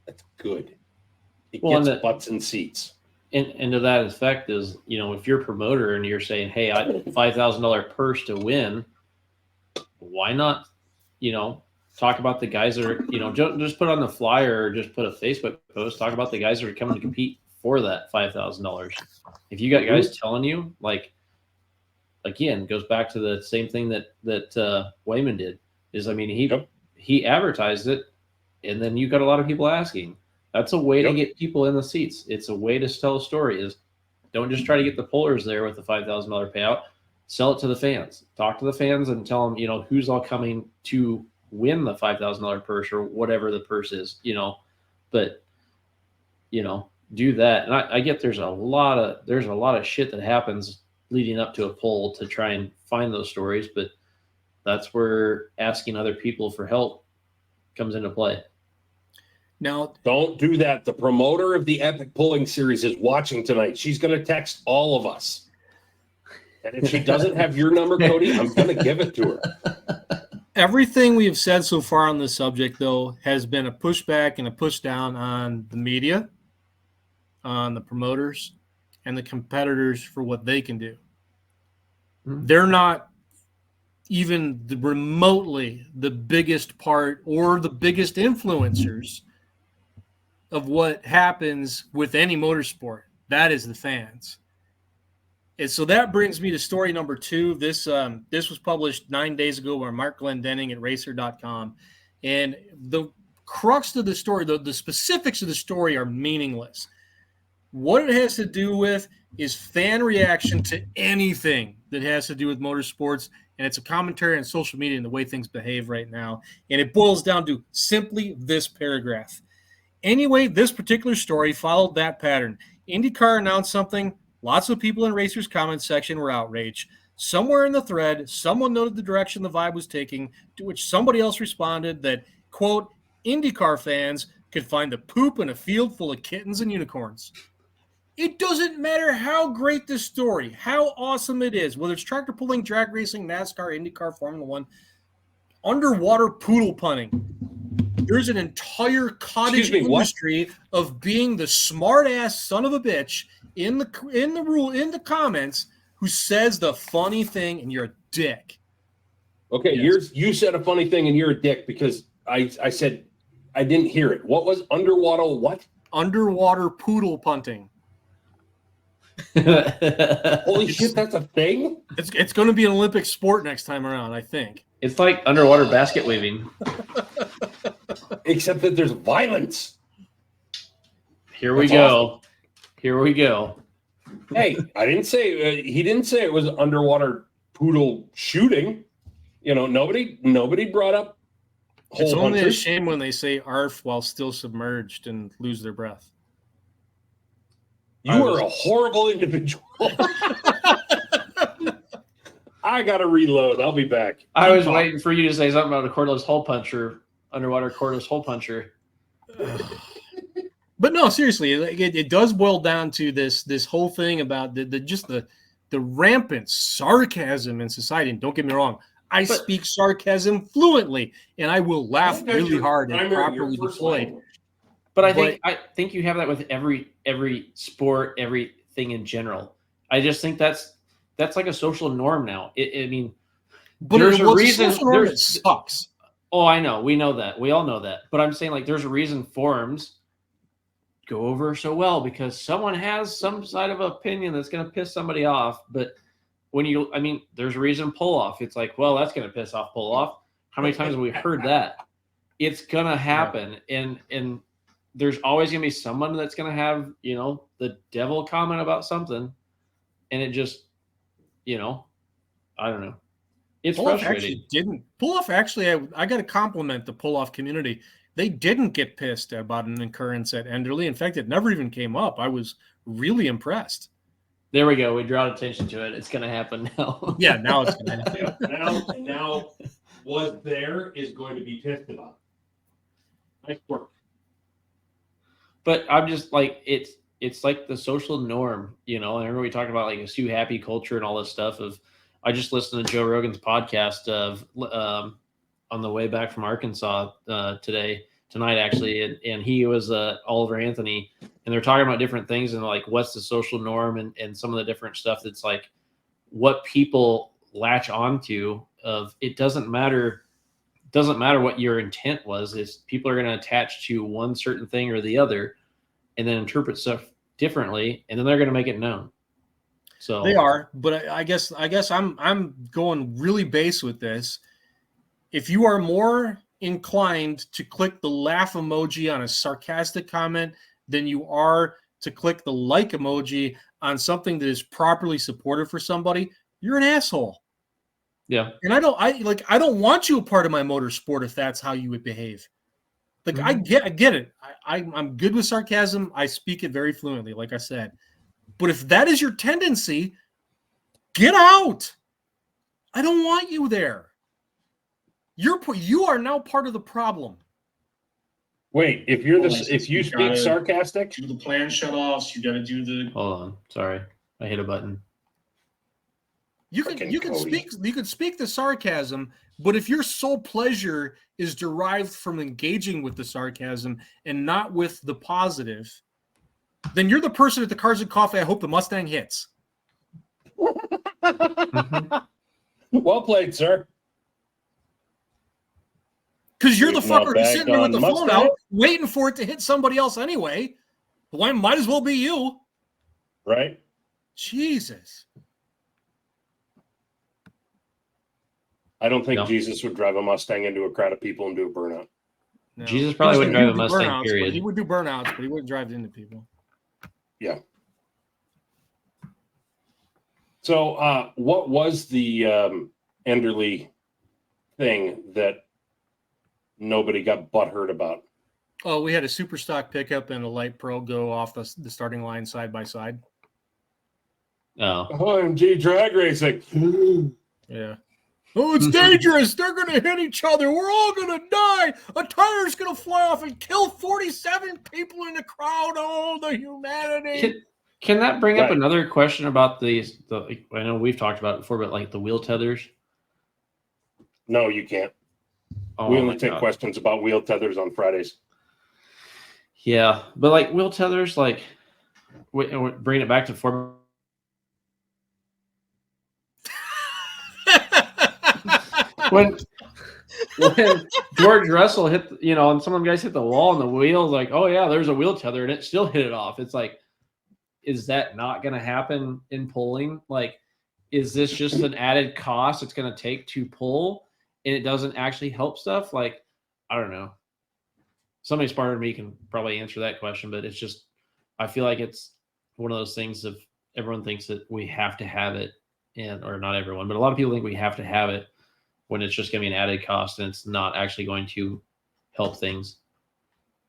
that's good. It gets butts and seats. And to that effect is, you know, if you're a promoter and you're saying, hey, I $5,000 purse to win, why not, you know, talk about the guys that are, you know, just put on the flyer or just put a Facebook post, talk about the guys that are coming to compete for that $5,000. If you got guys telling you, like, again, goes back to the same thing that Wayman did, is, I mean, he advertised it, and then you got a lot of people asking. That's a way to get people in the seats. It's a way to tell a story. Is don't just try to get the pullers there with the $5,000 payout. Sell it to the fans. Talk to the fans and tell them, you know, who's all coming to win the $5,000 purse or whatever the purse is, you know. But, you know, do that. And I get there's a lot of shit that happens leading up to a poll to try and find those stories, but that's where asking other people for help comes into play. Now, don't do that. The promoter of the Epic Pulling Series is watching tonight. She's going to text all of us. And if she doesn't have your number, Cody, I'm going to give it to her. Everything we have said so far on this subject, though, has been a pushback and a push down on the media, on the promoters, and the competitors for what they can do. They're not even remotely the biggest part or the biggest influencers of what happens with any motorsport. That is the fans. And so that brings me to story number 2. This was published 9 days ago by Mark Glendenning at racer.com. And the crux of the story, the specifics of the story are meaningless. What it has to do with is fan reaction to anything that has to do with motorsports, and it's a commentary on social media and the way things behave right now. And it boils down to simply this paragraph. Anyway, this particular story followed that pattern. IndyCar announced something. Lots of people in Racers' comment section were outraged. Somewhere in the thread, someone noted the direction the vibe was taking, to which somebody else responded that, quote, IndyCar fans could find the poop in a field full of kittens and unicorns. It doesn't matter how great the story, how awesome it is, whether it's tractor pulling, drag racing, NASCAR, IndyCar, Formula One, underwater poodle punting. There's an entire cottage industry of being the smart-ass son of a bitch in the comments who says the funny thing and you're a dick. Okay, yes. You said a funny thing and you're a dick because I said I didn't hear it. What was underwater what? Underwater poodle punting. Holy shit, that's a thing? It's going to be an Olympic sport next time around, I think. It's like underwater basket weaving. Except that there's violence. Here we go. Hey, I didn't say he didn't say it was underwater poodle shooting. You know, nobody brought up hole It's only hunters. a shame when they say "arf" while still submerged and lose their breath. You are a horrible individual. I gotta reload. I'll be back. I was waiting for you to say something about a cordless hole puncher, underwater cordless hole puncher. But no, seriously, it does boil down to this whole thing about the rampant sarcasm in society. And don't get me wrong, I speak sarcasm fluently, and I will laugh really hard and properly deployed. But I think you have that with every sport, everything in general. I just think that's like a social norm now. I mean, but there's a reason. It sucks. Oh, I know. We know that. We all know that. But I'm saying, like, there's a reason forums go over so well because someone has some side of opinion that's going to piss somebody off. But there's a reason pull off. It's like, well, that's going to piss off pull off. How many times have we heard that? it's gonna happen, and there's always gonna be someone that's gonna have the devil comment about something, and it just I don't know. It's frustrating. Pull-off actually, I got to compliment the pull-off community. They didn't get pissed about an occurrence at Enderley. In fact, it never even came up. I was really impressed. There we go. We draw attention to it. It's going to happen now. Yeah, now it's going to happen. Now what there is going to be pissed about. Nice work. But I'm just like, it's like the social norm, I remember we talked about like a Sue Happy culture and all this stuff I just listened to Joe Rogan's podcast on the way back from Arkansas tonight actually, and he was Oliver Anthony, and they're talking about different things and like what's the social norm and some of the different stuff that's like what people latch onto of it doesn't matter what your intent was, is people are going to attach to one certain thing or the other and then interpret stuff differently, and then they're going to make it known. So they are, but I guess I'm going really base with this. If you are more inclined to click the laugh emoji on a sarcastic comment than you are to click the like emoji on something that is properly supportive for somebody, you're an asshole. Yeah. And I don't want you a part of my motorsport if that's how you would behave. Like I get it. I'm good with sarcasm. I speak it very fluently, like I said. But if that is your tendency, get out. I don't want you there. You are now part of the problem. Wait, if you speak sarcastic, do the plan shutoffs. You got to do the. Hold on, sorry, I hit a button. You can speak the sarcasm, but if your sole pleasure is derived from engaging with the sarcasm and not with the positive, then you're the person at the Cars and Coffee I hope the Mustang hits. Well played, sir. Because you're the fucker who's sitting there with the phone out, waiting for it to hit somebody else anyway. Well, might as well be you. Right? Jesus. I don't think Jesus would drive a Mustang into a crowd of people and do a burnout. No. Jesus probably wouldn't drive a Mustang, period. He would do burnouts, but he wouldn't drive into people. Yeah. So what was the Enderley thing that nobody got butthurt about? Oh, we had a super stock pickup and a light pro go off the starting line side by side. Oh. OMG drag racing. Yeah. Oh, it's dangerous. They're going to hit each other. We're all going to die. A tire's going to fly off and kill 47 people in the crowd. Oh, the humanity. Can that bring up another question about the I know we've talked about it before, but like the wheel tethers? No, you can't. Oh, we only take questions about wheel tethers on Fridays. Yeah, but like wheel tethers, like bring it back to Formula. when George Russell hit, and some of them guys hit the wall and the wheels, like, oh yeah, there's a wheel tether, and it still hit it off. It's like, is that not going to happen in pulling? Like, is this just an added cost it's going to take to pull, and it doesn't actually help stuff? Like, I don't know. Somebody smarter than me can probably answer that question, but it's just, I feel like it's one of those things of everyone thinks that we have to have it, or not everyone, but a lot of people think we have to have it when it's just going to be an added cost and it's not actually going to help things.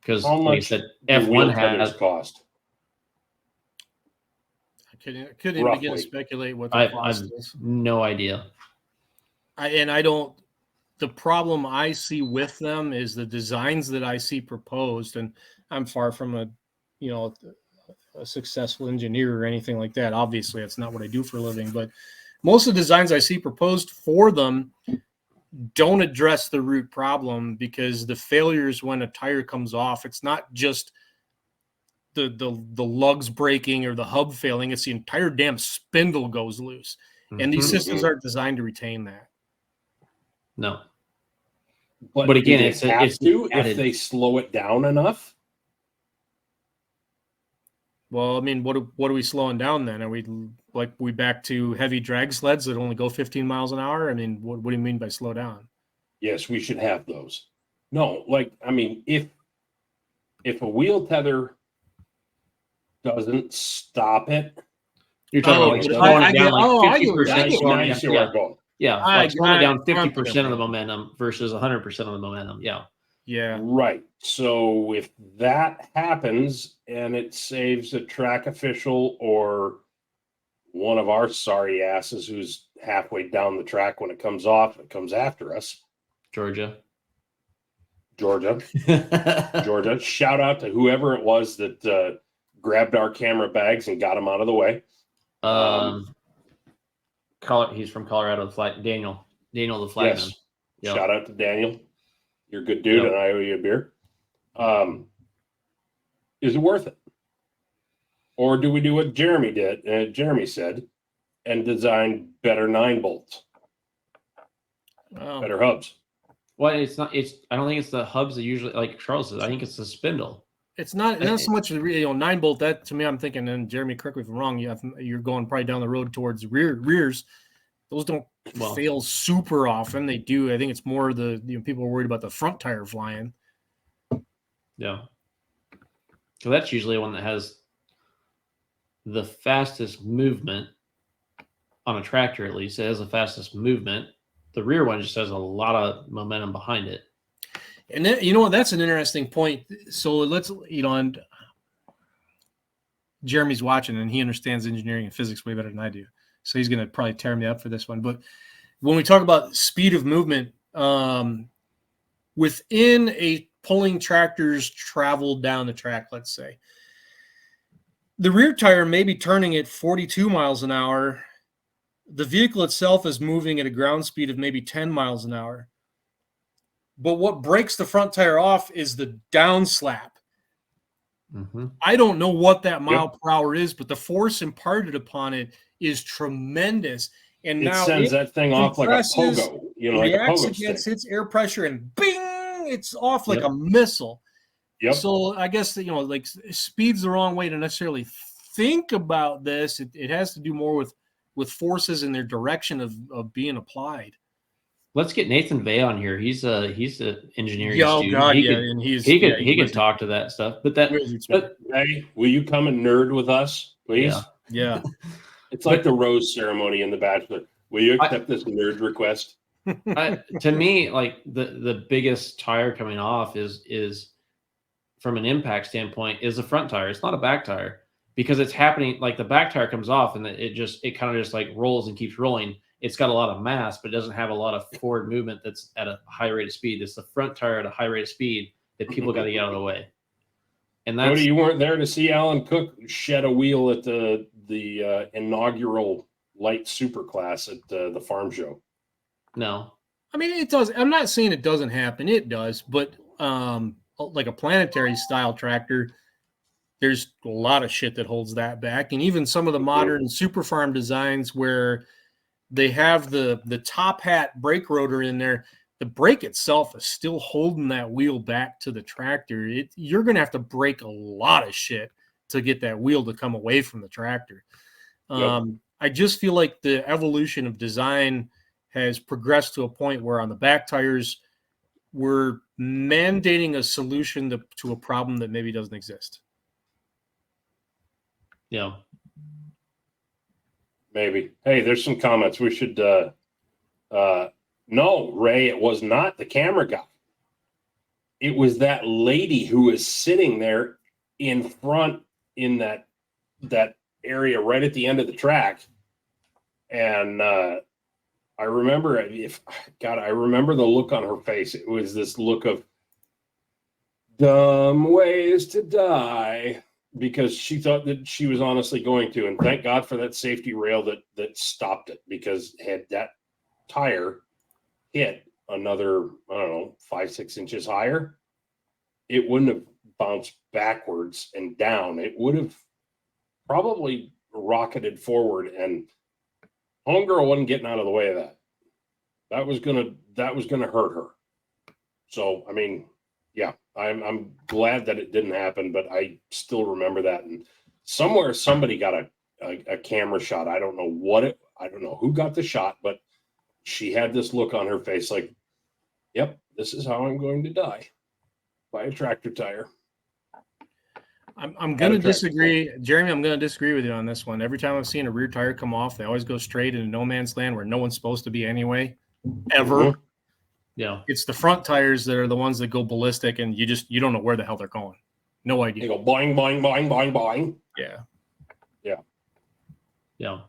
Because, like I said, F1 has cost. I couldn't even begin to speculate what the cost is. No idea. The problem I see with them is the designs that I see proposed, and I'm far from a successful engineer or anything like that. Obviously, that's not what I do for a living, but most of the designs I see proposed for them don't address the root problem, because the failures when a tire comes off, it's not just the lugs breaking or the hub failing, it's the entire damn spindle goes loose. And these systems aren't designed to retain that. No. But again, it's if they slow it down enough. Well, I mean, what are we slowing down then? Are we back to heavy drag sleds that only go 15 miles an hour? I mean, what do you mean by slow down? Yes, we should have those. No, like, I mean, if a wheel tether doesn't stop it, You're talking about like but slowing I it get- down like I get where- 50%. I get now where you you're- see where I'm going. Yeah, I- like slowing it down I'm 50% of the there. momentum versus 100% of the momentum. Yeah. Yeah. Right. So if that happens and it saves a track official or one of our sorry asses who's halfway down the track when it comes off, it comes after us. Georgia. Georgia. Shout out to whoever it was that grabbed our camera bags and got them out of the way. He's from Colorado. Daniel the flagman. Yes. Yep. Shout out to Daniel. You're a good dude, Yep. and I owe you a beer. Is it worth it? Or do we do what Jeremy did? Jeremy said, and design better 9 bolts, Oh. better hubs. Well, it's not. I don't think it's the hubs that usually, like Charles says. I think it's the spindle. It's not so much 9 bolt. That to me, I'm thinking, and Jeremy, correct me if I'm wrong. You're going probably down the road towards rears. Those don't fail super often. They do. I think it's more people are worried about the front tire flying. Yeah. So that's usually one that has the fastest movement on a tractor. At least it has the fastest movement. The rear one just has a lot of momentum behind it. And then, you know what? That's an interesting point. So let's, and Jeremy's watching and he understands engineering and physics way better than I do. So he's going to probably tear me up for this one. But when we talk about speed of movement, within a pulling tractor's travel down the track, let's say, the rear tire may be turning at 42 miles an hour. The vehicle itself is moving at a ground speed of maybe 10 miles an hour. But what breaks the front tire off is the down slap. Mm-hmm. I don't know what that mile per hour is, but the force imparted upon it is tremendous. And now sends that thing off like a pogo, like a pogo against stick. its air pressure and bing, it's off like a missile. Yep. So I guess like speed's the wrong way to necessarily think about this. It has to do more with forces and their direction of being applied. Let's get Nathan Vey on here. He's an engineering student. God, he could talk to that stuff. But hey, will you come and nerd with us, please? Yeah. It's like the rose ceremony in The Bachelor. Will you accept this nerd request? To me, like the biggest tire coming off is from an impact standpoint is the front tire. It's not a back tire because it's happening. Like the back tire comes off and it kind of just like rolls and keeps rolling. It's got a lot of mass, but it doesn't have a lot of forward movement that's at a high rate of speed. It's the front tire at a high rate of speed that people got to get out of the way. And that's Cody, you weren't there to see Alan Cook shed a wheel at the inaugural light super class at the farm show. No. I mean, it does. I'm not saying it doesn't happen. It does. But like a planetary style tractor, there's a lot of shit that holds that back. And even some of the modern super farm designs where they have the top hat brake rotor in there, the brake itself is still holding that wheel back to the tractor. You're going to have to break a lot of shit to get that wheel to come away from the tractor. I just feel like the evolution of design has progressed to a point where on the back tires, we're mandating a solution to a problem that maybe doesn't exist. Yeah. Maybe. Hey, there's some comments. We should no, Ray, it was not the camera guy. It was that lady who was sitting there in front in that area right at the end of the track. And I remember I remember the look on her face. It was this look of dumb ways to die, because she thought that she was honestly going to. And thank God for that safety rail that stopped it, because had that tire hit another, 5-6 inches higher, it wouldn't have bounced backwards and down. It would have probably rocketed forward, and homegirl wasn't getting out of the way of that. That was gonna hurt her. So I mean, yeah, I'm glad that it didn't happen, but I still remember that. And somewhere somebody got a camera shot. I don't know who got the shot, but she had this look on her face like, Yep, this is how I'm going to die. By a tractor tire. I'm going to disagree. Jeremy, I'm going to disagree with you on this one. Every time I've seen a rear tire come off, they always go straight into no man's land where no one's supposed to be anyway, ever. Mhm. Yeah. It's the front tires that are the ones that go ballistic, and you don't know where the hell they're going. No They idea. go boing, boing, boing, boing, boing. Yeah. Yeah.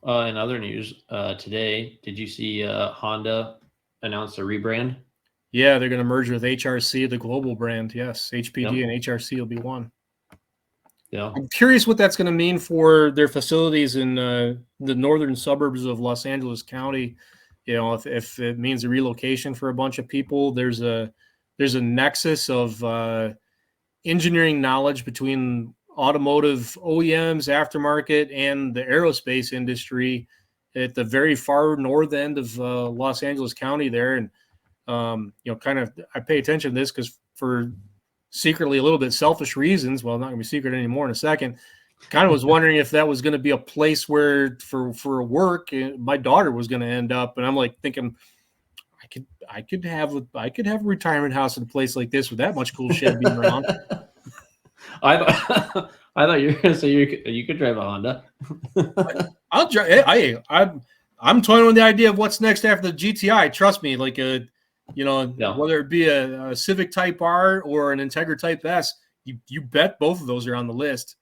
In other news, today, did you see Honda announce a rebrand? Yeah, they're going to merge with HRC, the global brand. Yes, HPD Yep. and HRC will be one. Yeah. I'm curious what that's going to mean for their facilities in the northern suburbs of Los Angeles County. You know, if it means a relocation for a bunch of people, there's a nexus of engineering knowledge between automotive OEMs, aftermarket, and the aerospace industry at the very far north end of Los Angeles County there. And kind of I pay attention to this because for secretly a little bit selfish reasons, well, not gonna be secret anymore in a second, kind of was wondering if that was going to be a place where for work my daughter was going to end up. And I'm like thinking I could have a retirement house in a place like this with that much cool shit being around. I thought you were going to say you could drive a Honda. I'll drive. I'm toying with the idea of what's next after the GTI. Trust me, like whether it be a Civic Type R or an Integra Type S, you bet both of those are on the list.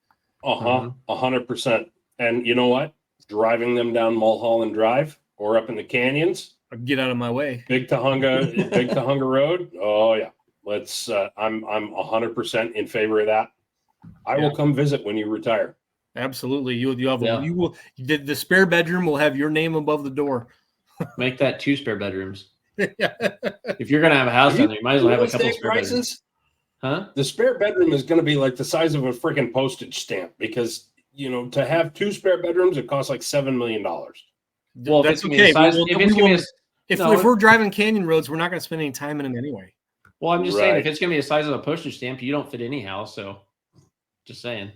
100%. And you know what? Driving them down Mulholland Drive or up in the canyons. Get out of my way. Big Tahunga Road. Oh yeah. Let's I'm 100% in favor of that. I will come visit when you retire. Absolutely. The spare bedroom will have your name above the door. Make that 2 spare bedrooms. If you're gonna have a house down there, you might as well have a couple spare bedrooms. Huh? The spare bedroom is going to be like the size of a freaking postage stamp because to have 2 spare bedrooms, it costs like $7 million. Well, that's okay. If we're driving canyon roads, we're not going to spend any time in them anyway. Well, I'm just saying, if it's going to be the size of a postage stamp, you don't fit any house. So, just saying.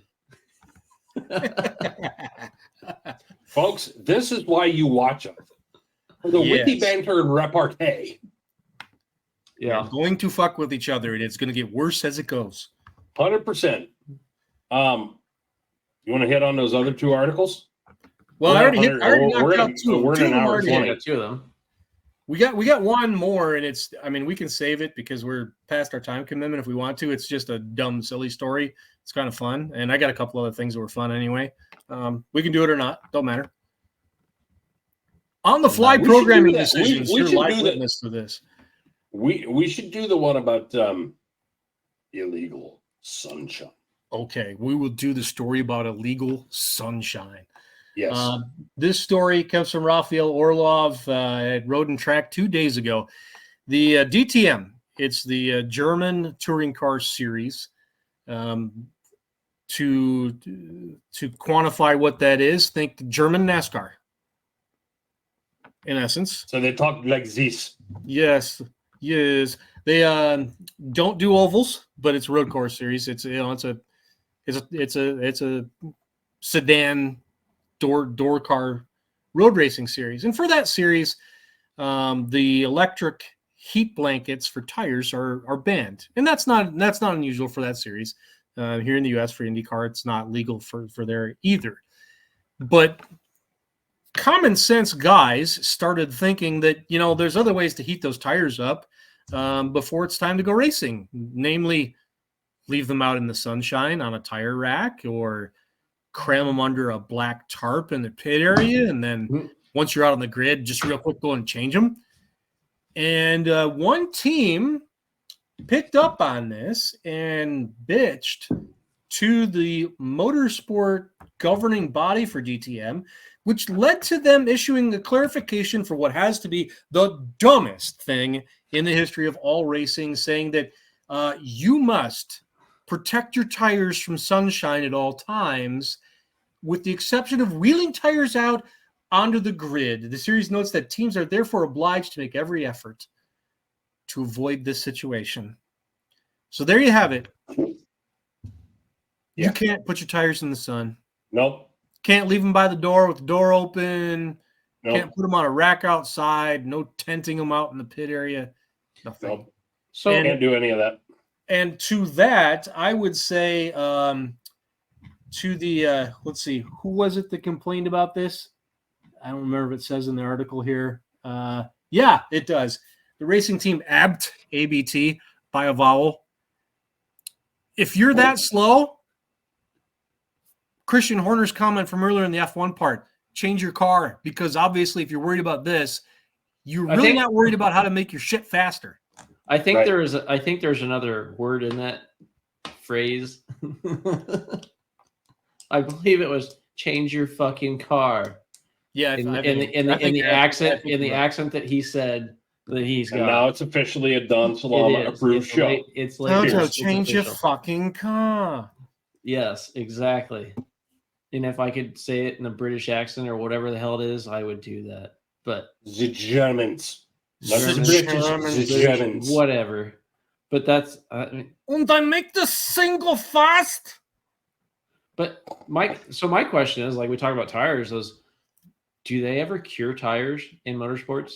Folks, this is why you watch us. For the witty banter and repartee. Yeah. We're going to fuck with each other, and it's going to get worse as it goes. 100%. You want to hit on those other 2 articles? Well, I already knocked out 2. We're in an hour 20. 2 of them. We got one more, and we can save it because we're past our time commitment if we want to. It's just a dumb, silly story. It's kind of fun. And I got a couple other things that were fun anyway. We can do it or not. Don't matter. On the fly programming decisions, you're live witness to this. We should do the one about illegal sunshine. Okay, we will do the story about illegal sunshine. Yes. This story comes from Raphael Orlov at Road and Track 2 days ago. The DTM, it's the German touring car series. To quantify what that is, think German NASCAR. In essence. So they talk like this. Yes. They don't do ovals, but it's a road course series. It's a sedan door car road racing series. And for that series, the electric heat blankets for tires are banned. And that's not unusual for that series. Here in the US for IndyCar, it's not legal for there either. But common sense guys started thinking that, there's other ways to heat those tires up before it's time to go racing. Namely, leave them out in the sunshine on a tire rack or cram them under a black tarp in the pit area. And then once you're out on the grid, just real quick, go and change them. And one team picked up on this and bitched to the motorsport governing body for DTM, which led to them issuing a clarification for what has to be the dumbest thing in the history of all racing, saying that you must protect your tires from sunshine at all times, with the exception of wheeling tires out onto the grid. The series notes that teams are therefore obliged to make every effort to avoid this situation. So there you have it. You can't put your tires in the sun. Nope. Can't leave them by the door with the door open. Nope. Can't put them on a rack outside. No tenting them out in the pit area. Nothing. Nope. So Can't do any of that. And to that, I would say to the let's see, who was it that complained about this? I don't remember if it says in the article here. Yeah, it does. The racing team ABT by a vowel. If you're that slow, Christian Horner's comment from earlier in the F1 part, change your car, because obviously if you're worried about this, you're really not worried about how to make your shit faster. I think there's another word in that phrase. I believe it was change your fucking car. Yeah, in the accent that he said that he's got. And now it's officially a Don Salama approved show. It's Now like to change your fucking car. Yes, exactly. And if I could say it in a British accent or whatever the hell it is, I would do that. But the Germans, the Germans, whatever. But that's and I make this thing go fast. But my question is, like we talk about tires, do they ever cure tires in motorsports?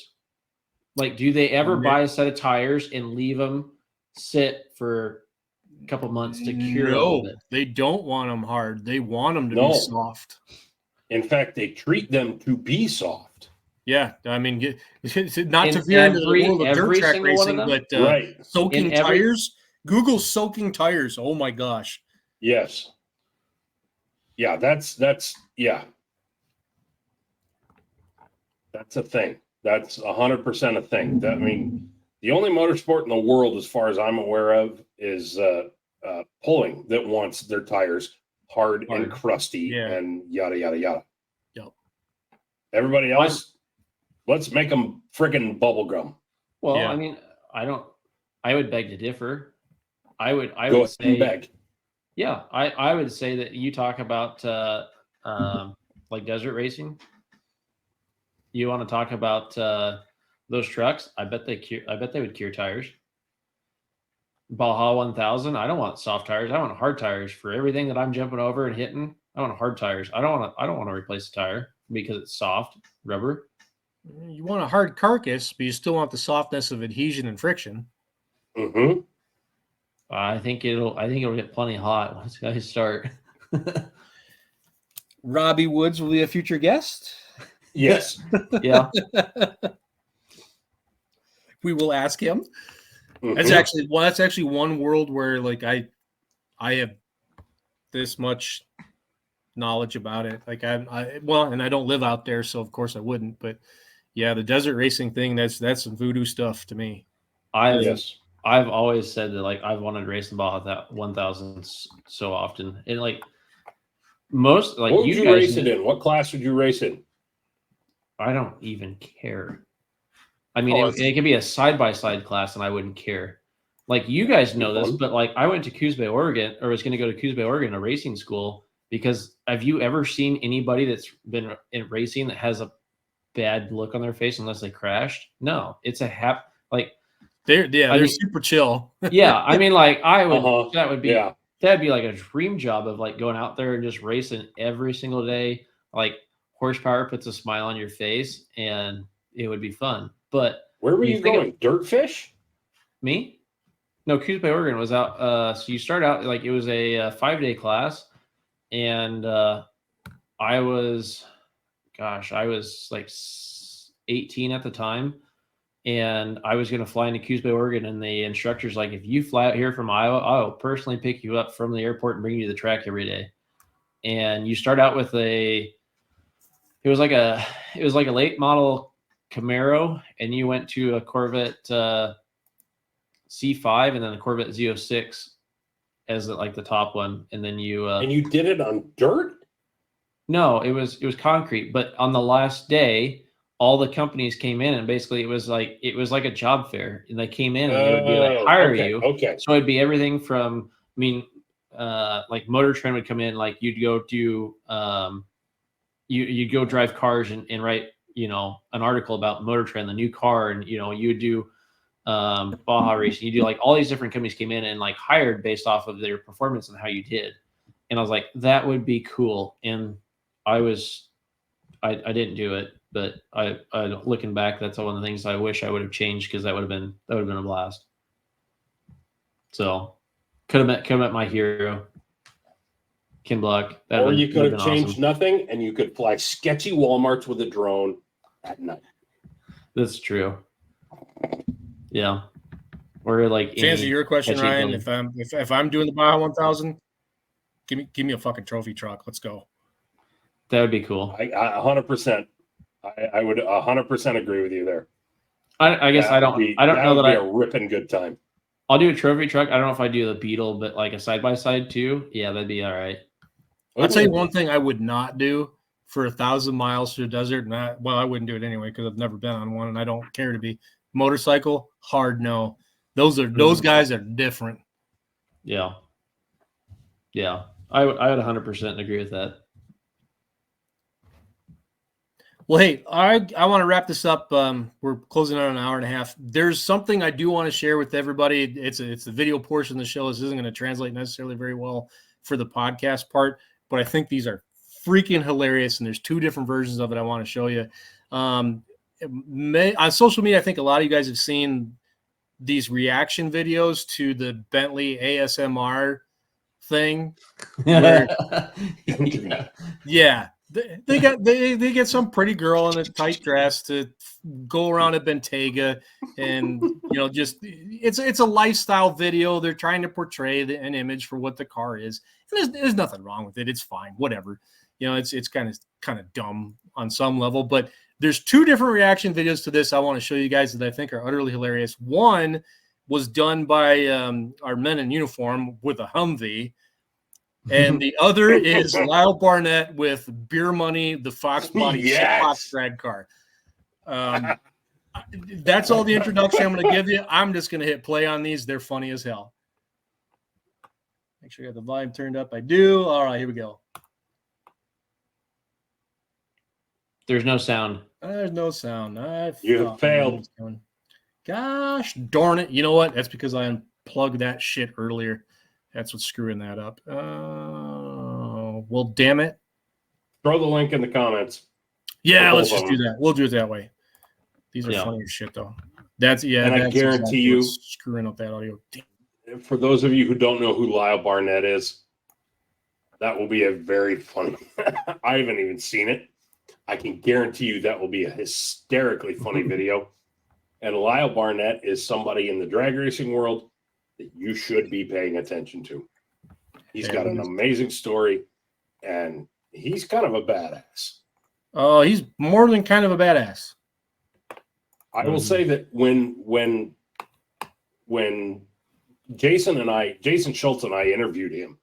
Like, do they ever buy a set of tires and leave them sit for a couple months to cure? No, they don't want them hard. They want them to be soft. In fact, they treat them to be soft. Yeah, I mean, not to veer into the world of dirt track racing, but soaking tires. Google soaking tires. Oh my gosh. Yes. Yeah, that's yeah. That's a thing. That's 100% a thing. I mean, the only motorsport in the world, as far as I'm aware of, is pulling that wants their tires hard. And crusty and yada yada yada. Yep. Everybody else, let's make them friggin' bubble gum. Well, I mean, I would beg to differ. I would say beg. Yeah, I would say that you talk about like desert racing. You want to talk about those trucks? I bet they would cure tires. Baja 1000. I don't want soft tires. I want hard tires for everything that I'm jumping over and hitting. I want hard tires. I don't want to replace the tire because it's soft rubber. You want a hard carcass, but you still want the softness of adhesion and friction. Mm-hmm. I think it'll get plenty hot once guys start. Robbie Woods will be a future guest. Yes. Yeah. We will ask him. Mm-hmm. That's actually one world where like I have this much knowledge about it. Like and I don't live out there, so of course I wouldn't. But yeah, the desert racing thing, that's some voodoo stuff to me. I've always said that like I've wanted to race in Baja 1000 so often, and like most like what would you race it in? What class would you race in? I don't even care. I mean, it could be a side-by-side class, and I wouldn't care. Like you guys know this, but like I went to Coos Bay, Oregon, or was going to go to Coos Bay, Oregon, a racing school. Because have you ever seen anybody that's been in racing that has a bad look on their face unless they crashed? No, it's a like. They're super chill. Yeah, I mean, like I would. That'd be like a dream job of like going out there and just racing every single day. Like horsepower puts a smile on your face, and it would be fun. But where were you going? Dirtfish? Me? No, Coos Bay, Oregon was out. So you start out like it was a 5-day class, and I was like 18 at the time. And I was going to fly into Coos Bay, Oregon, and the instructor's like, if you fly out here from Iowa, I'll personally pick you up from the airport and bring you to the track every day. And you start out with it was like a late model Camaro, and you went to a Corvette C5 and then a Corvette Z06 as like the top one, and then you and you did it on dirt? No, it was concrete, but on the last day, all the companies came in, and basically it was like a job fair, and they came in and they would be like, hire you. Okay. So it'd be everything from, like Motor Trend would come in, like you'd go do, you'd go drive cars and write, an article about Motor Trend, the new car, and you would do Baja racing. You do like all these different companies came in and like hired based off of their performance and how you did. And I was like, that would be cool. And I didn't do it. But I looking back, that's one of the things I wish I would have changed because that would have been a blast. So could have met my hero, Ken Block. Or you could have changed awesome. nothing, and you could fly sketchy Walmarts with a drone at night. That's true. Yeah. Or like to answer your question, Ryan, if I'm doing the Baja 1000, give me a fucking trophy truck. Let's go. That would be cool. I 100%. I would 100% agree with you there. I guess I don't know that a ripping good time. I'll do a trophy truck. I don't know if I do the Beetle, but like a side by side too. Yeah, that'd be all right. I'll tell you one thing I would not do for 1,000 miles through the desert. Well, I wouldn't do it anyway because I've never been on one and I don't care to be. Motorcycle, hard no. Those guys are different. Yeah. Yeah. I would 100% agree with that. Well, hey, I want to wrap this up. We're closing on an hour and a half. There's something I do want to share with everybody. It's the video portion of the show. This isn't going to translate necessarily very well for the podcast part, but I think these are freaking hilarious, and there's 2 different versions of it I want to show you. On social media, I think a lot of you guys have seen these reaction videos to the Bentley ASMR thing. Where, yeah. They get some pretty girl in a tight dress to go around at Bentayga, and just it's a lifestyle video. They're trying to portray an image for what the car is, and there's nothing wrong with it. It's fine, whatever. It's kind of dumb on some level, but there's 2 different reaction videos to this I want to show you guys that I think are utterly hilarious. One was done by our men in uniform with a Humvee. And the other is Lyle Barnett with Beer Money, the Fox Body Fox drag car. That's all the introduction I'm going to give you. I'm just going to hit play on these. They're funny as hell. Make sure you got the volume turned up. I do. All right, here we go. There's no sound. There's no sound. You have failed. Gosh darn it. You know what? That's because I unplugged that shit earlier. That's what's screwing that up. Well, damn it. Throw the link in the comments. Yeah, let's just do that. We'll do it that way. These are funny as shit, though. And I guarantee you, screwing up that audio. For those of you who don't know who Lyle Barnett is, that will be a very funny. I haven't even seen it. I can guarantee you that will be a hysterically funny video. And Lyle Barnett is somebody in the drag racing world that you should be paying attention to. He's got an amazing story, and he's kind of a badass. Oh, he's more than kind of a badass. I will say that when Jason Schultz and I interviewed him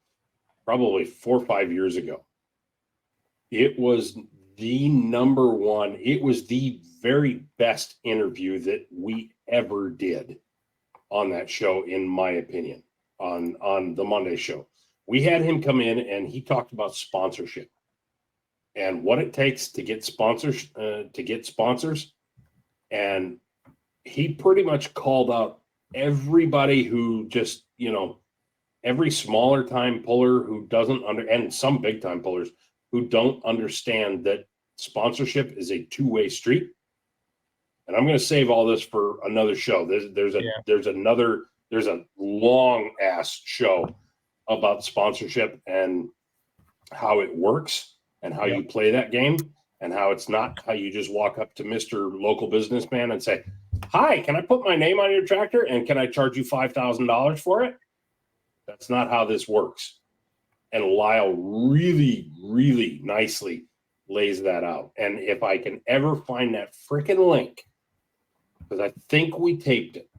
probably 4 or 5 years ago, it was the number one. It was the very best interview that we ever did on that show, in my opinion, on the Monday show. We had him come in and he talked about sponsorship and what it takes to get sponsors, and he pretty much called out everybody who just, every smaller time puller who doesn't and some big time pullers who don't understand that sponsorship is a 2-way street. And I'm going to save all this for another show. There's a long ass show about sponsorship and how it works and how you play that game, and how it's not how you just walk up to Mr. Local Businessman and say, "Hi, can I put my name on your tractor and can I charge you $5,000 for it?" That's not how this works. And Lyle really, really nicely lays that out. And if I can ever find that freaking link, because I think we taped it,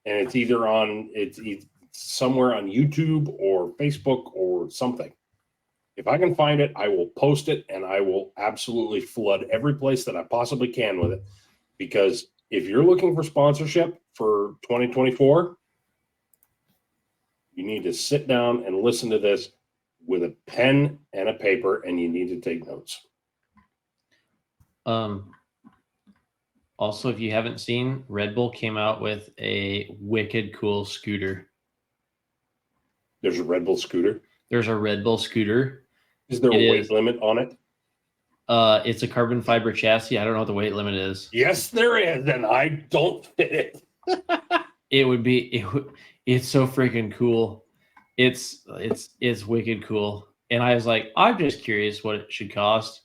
and it's either it's somewhere on YouTube or Facebook or something. If I can find it, I will post it, and I will absolutely flood every place that I possibly can with it. Because if you're looking for sponsorship for 2024, you need to sit down and listen to this with a pen and a paper, and you need to take notes. Also, if you haven't seen, Red Bull came out with a wicked cool scooter. There's a Red Bull scooter? There's a Red Bull scooter. Is there a weight limit on it? It's a carbon fiber chassis. I don't know what the weight limit is. Yes, there is, and I don't fit it. It's so freaking cool. It's wicked cool. And I was like, I'm just curious what it should cost.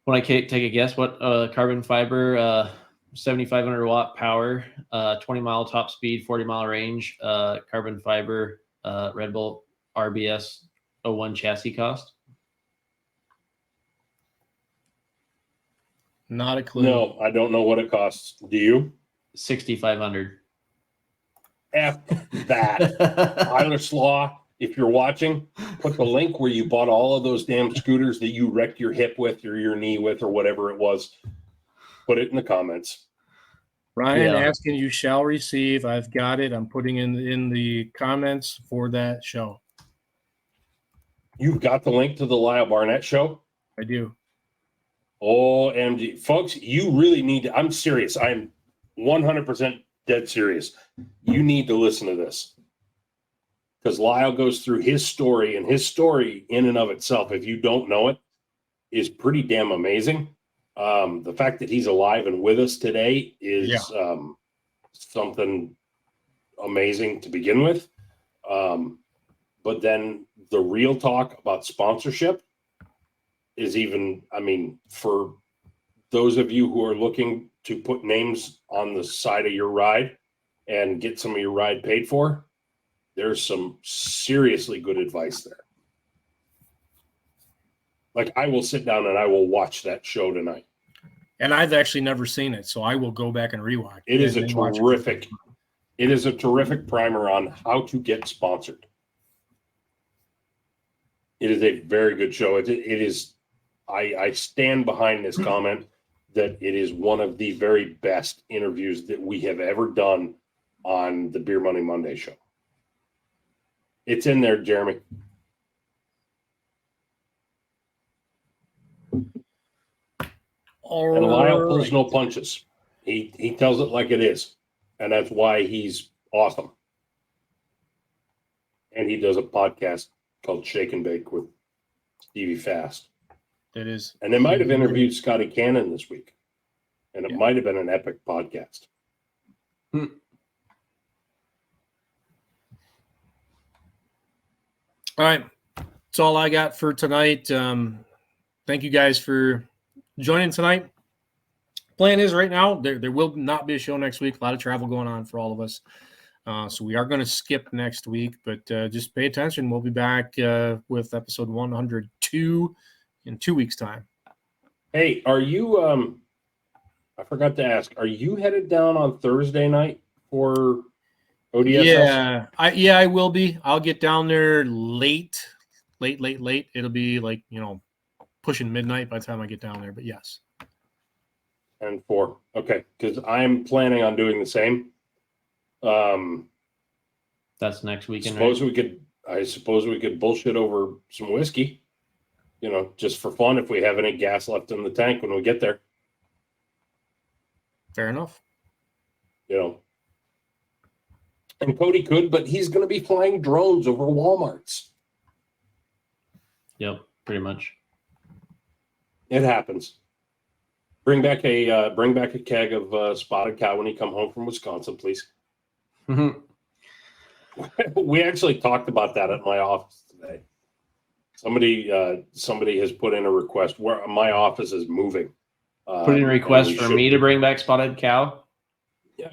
When I take a guess, what carbon fiber, 7,500 watt power, 20-mile top speed, 40-mile range, carbon fiber, Red Bull RBS 01 chassis cost? Not a clue. No, I don't know what it costs. Do you? 6,500. F that. Tyler Slaw, if you're watching, put the link where you bought all of those damn scooters that you wrecked your hip with or your knee with or whatever it was. Put it in the comments. Ryan asking, you shall receive. I've got it. I'm putting in the comments for that show. You've got the link to the Lyle Barnett show? I do. OMG. Folks, you really need to. I'm serious. I'm 100% dead serious. You need to listen to this. Because Lyle goes through his story, and his story in and of itself, if you don't know it, is pretty damn amazing. The fact that he's alive and with us today is something amazing to begin with. But then the real talk about sponsorship is even, I mean, for those of you who are looking to put names on the side of your ride and get some of your ride paid for, there's some seriously good advice there. Like, I will sit down and I will watch that show tonight. And I've actually never seen it, so I will go back and rewatch. It is a terrific primer on how to get sponsored. It is a very good show. It is, I stand behind this comment that it is one of the very best interviews that we have ever done on the Beer Money Monday show. It's in there, Jeremy. And Lyle pulls no punches. He tells it like it is. And that's why he's awesome. And he does a podcast called Shake and Bake with Stevie Fast. It is. And they might have interviewed Scotty Cannon this week. And it might have been an epic podcast. All right. That's all I got for tonight. Thank you guys for joining tonight. Plan is right now, there will not be a show next week. A lot of travel going on for all of us. So we are going to skip next week, but just pay attention. We'll be back with episode 102 in 2 weeks' time. Hey, are you, I forgot to ask, are you headed down on Thursday night for ODSS? Yeah, I will be. I'll get down there late. It'll be like, pushing midnight by the time I get down there, but yes. And 4. Okay, because I'm planning on doing the same. That's next weekend. I suppose we could bullshit over some whiskey, just for fun if we have any gas left in the tank when we get there. Fair enough. And Cody could, but he's going to be flying drones over Walmarts. Yep, pretty much. It happens. Bring back a keg of spotted cow when you come home from Wisconsin, please. We actually talked about that at my office today. Somebody has put in a request where my office is moving. Put in a request for me to bring back spotted cow.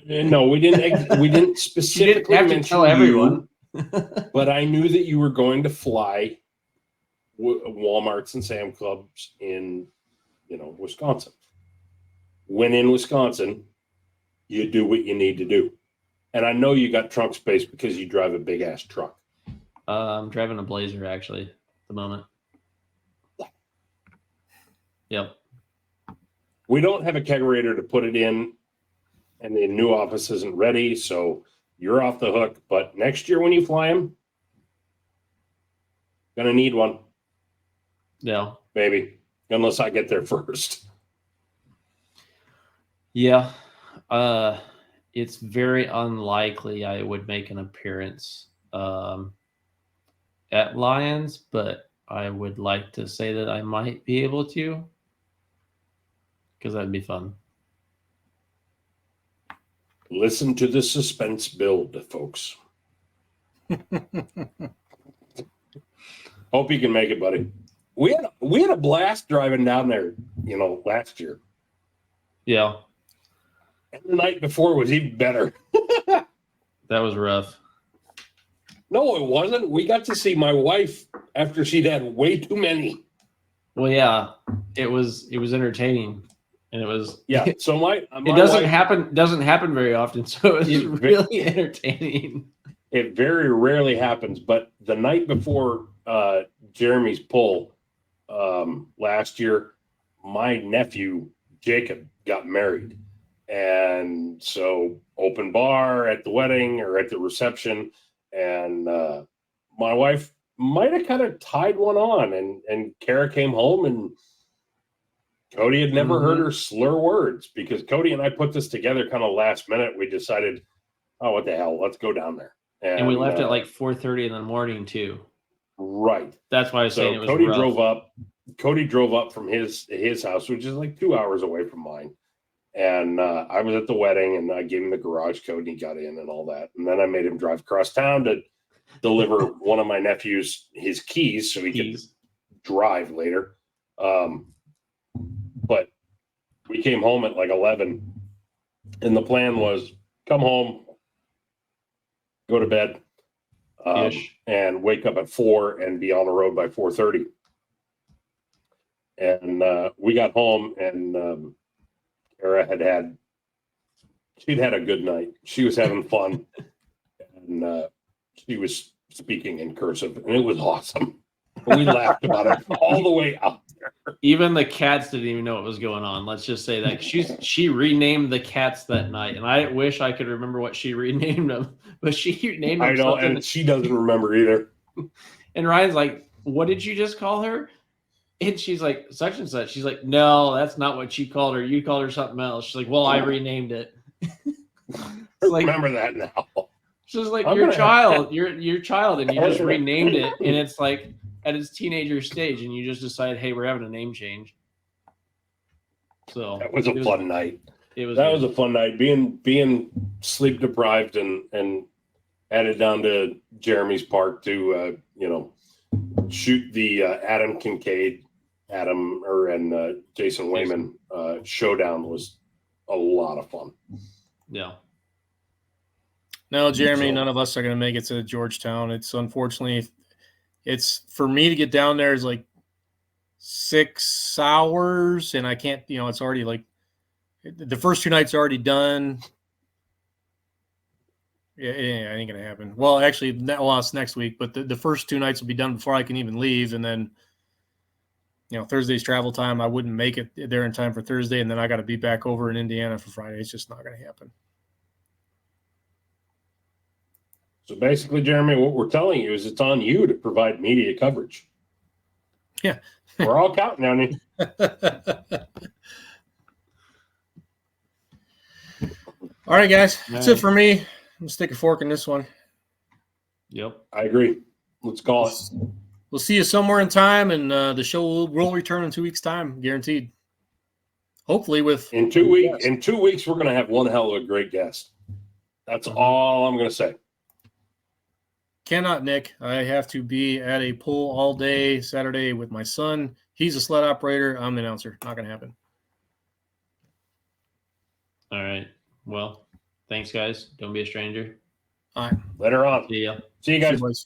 No, we didn't. We didn't specifically have to mention tell everyone. But I knew that you were going to fly Walmarts and Sam Clubs in, Wisconsin. When in Wisconsin, you do what you need to do. And I know you got trunk space because you drive a big ass truck. I'm driving a Blazer actually at the moment. Yep. We don't have a kegerator to put it in, and the new office isn't ready, so you're off the hook. But next year when you fly them, gonna need one. Yeah. Maybe. Unless I get there first. Yeah. It's very unlikely I would make an appearance at Lions, but I would like to say that I might be able to, because that'd be fun. Listen to the suspense build, folks. Hope you can make it, buddy. We had a blast driving down there, last year. Yeah, And the night before was even better. that was rough. No, it wasn't. We got to see my wife after she'd had way too many. Well, yeah, it was entertaining, and it was So my it doesn't wife, doesn't happen very often, so it was really entertaining. It very rarely happens, but the night before Jeremy's pull last year, my nephew Jacob got married, and so open bar at the wedding or at the reception, and my wife might have kind of tied one on, and Kara came home, and Cody had never heard her slur words, because Cody and I put this together kind of last minute. We decided, oh, what the hell, let's go down there. And we left at like 4:30 in the morning too. Right. That's why I was saying it was Cody rough. Cody drove up from his house, which is like 2 hours away from mine. And I was at the wedding, and I gave him the garage code, and he got in and all that. And then I made him drive across town to deliver one of my nephews his keys so he could drive later. But we came home at like 11, and the plan was come home, go to bed, and wake up at 4 and be on the road by 4:30. And we got home, and Kara she'd had a good night. She was having fun, and she was speaking in cursive, and it was awesome. We laughed about it all the way out there. Even the cats didn't even know what was going on. Let's just say that she renamed the cats that night, and I wish I could remember what she renamed them, but she named them. I know, something. and she doesn't remember either. And Ryan's like, "What did you just call her?" And she's like, "Such and such." She's like, "No, that's not what you called her. You called her something else." She's like, "Well, I renamed it." Like, remember that now. She's like, "Your child, your child, and you just renamed it, and it's like at its teenager stage, and you just decide, hey, we're having a name change." So that was a fun night. That was a fun night. Being sleep deprived and headed down to Jeremy's Park to shoot the Adam Kincaid, and Jason Wayman showdown was a lot of fun. Yeah. No, Jeremy, none of us are going to make it to Georgetown. It's unfortunately, it's for me to get down there is like 6 hours, and I can't, it's already like the first 2 nights are already done. Yeah, it ain't going to happen. Well, actually, it's next week, but the first 2 nights will be done before I can even leave. And then, Thursday's travel time, I wouldn't make it there in time for Thursday. And then I got to be back over in Indiana for Friday. It's just not going to happen. So basically, Jeremy, what we're telling you is it's on you to provide media coverage. Yeah. We're all counting on you. All right, guys. That's it for me. Let's stick a fork in this one. Yep. I agree. Let's call it. We'll see you somewhere in time, and the show will return in 2 weeks' time, guaranteed. Hopefully with in 2 weeks. In 2 weeks, we're going to have one hell of a great guest. That's all I'm going to say. Cannot, Nick. I have to be at a pool all day Saturday with my son. He's a sled operator. I'm the announcer. Not going to happen. All right. Well, thanks, guys. Don't be a stranger. All right. Later on. See ya. See you guys. See you, boys.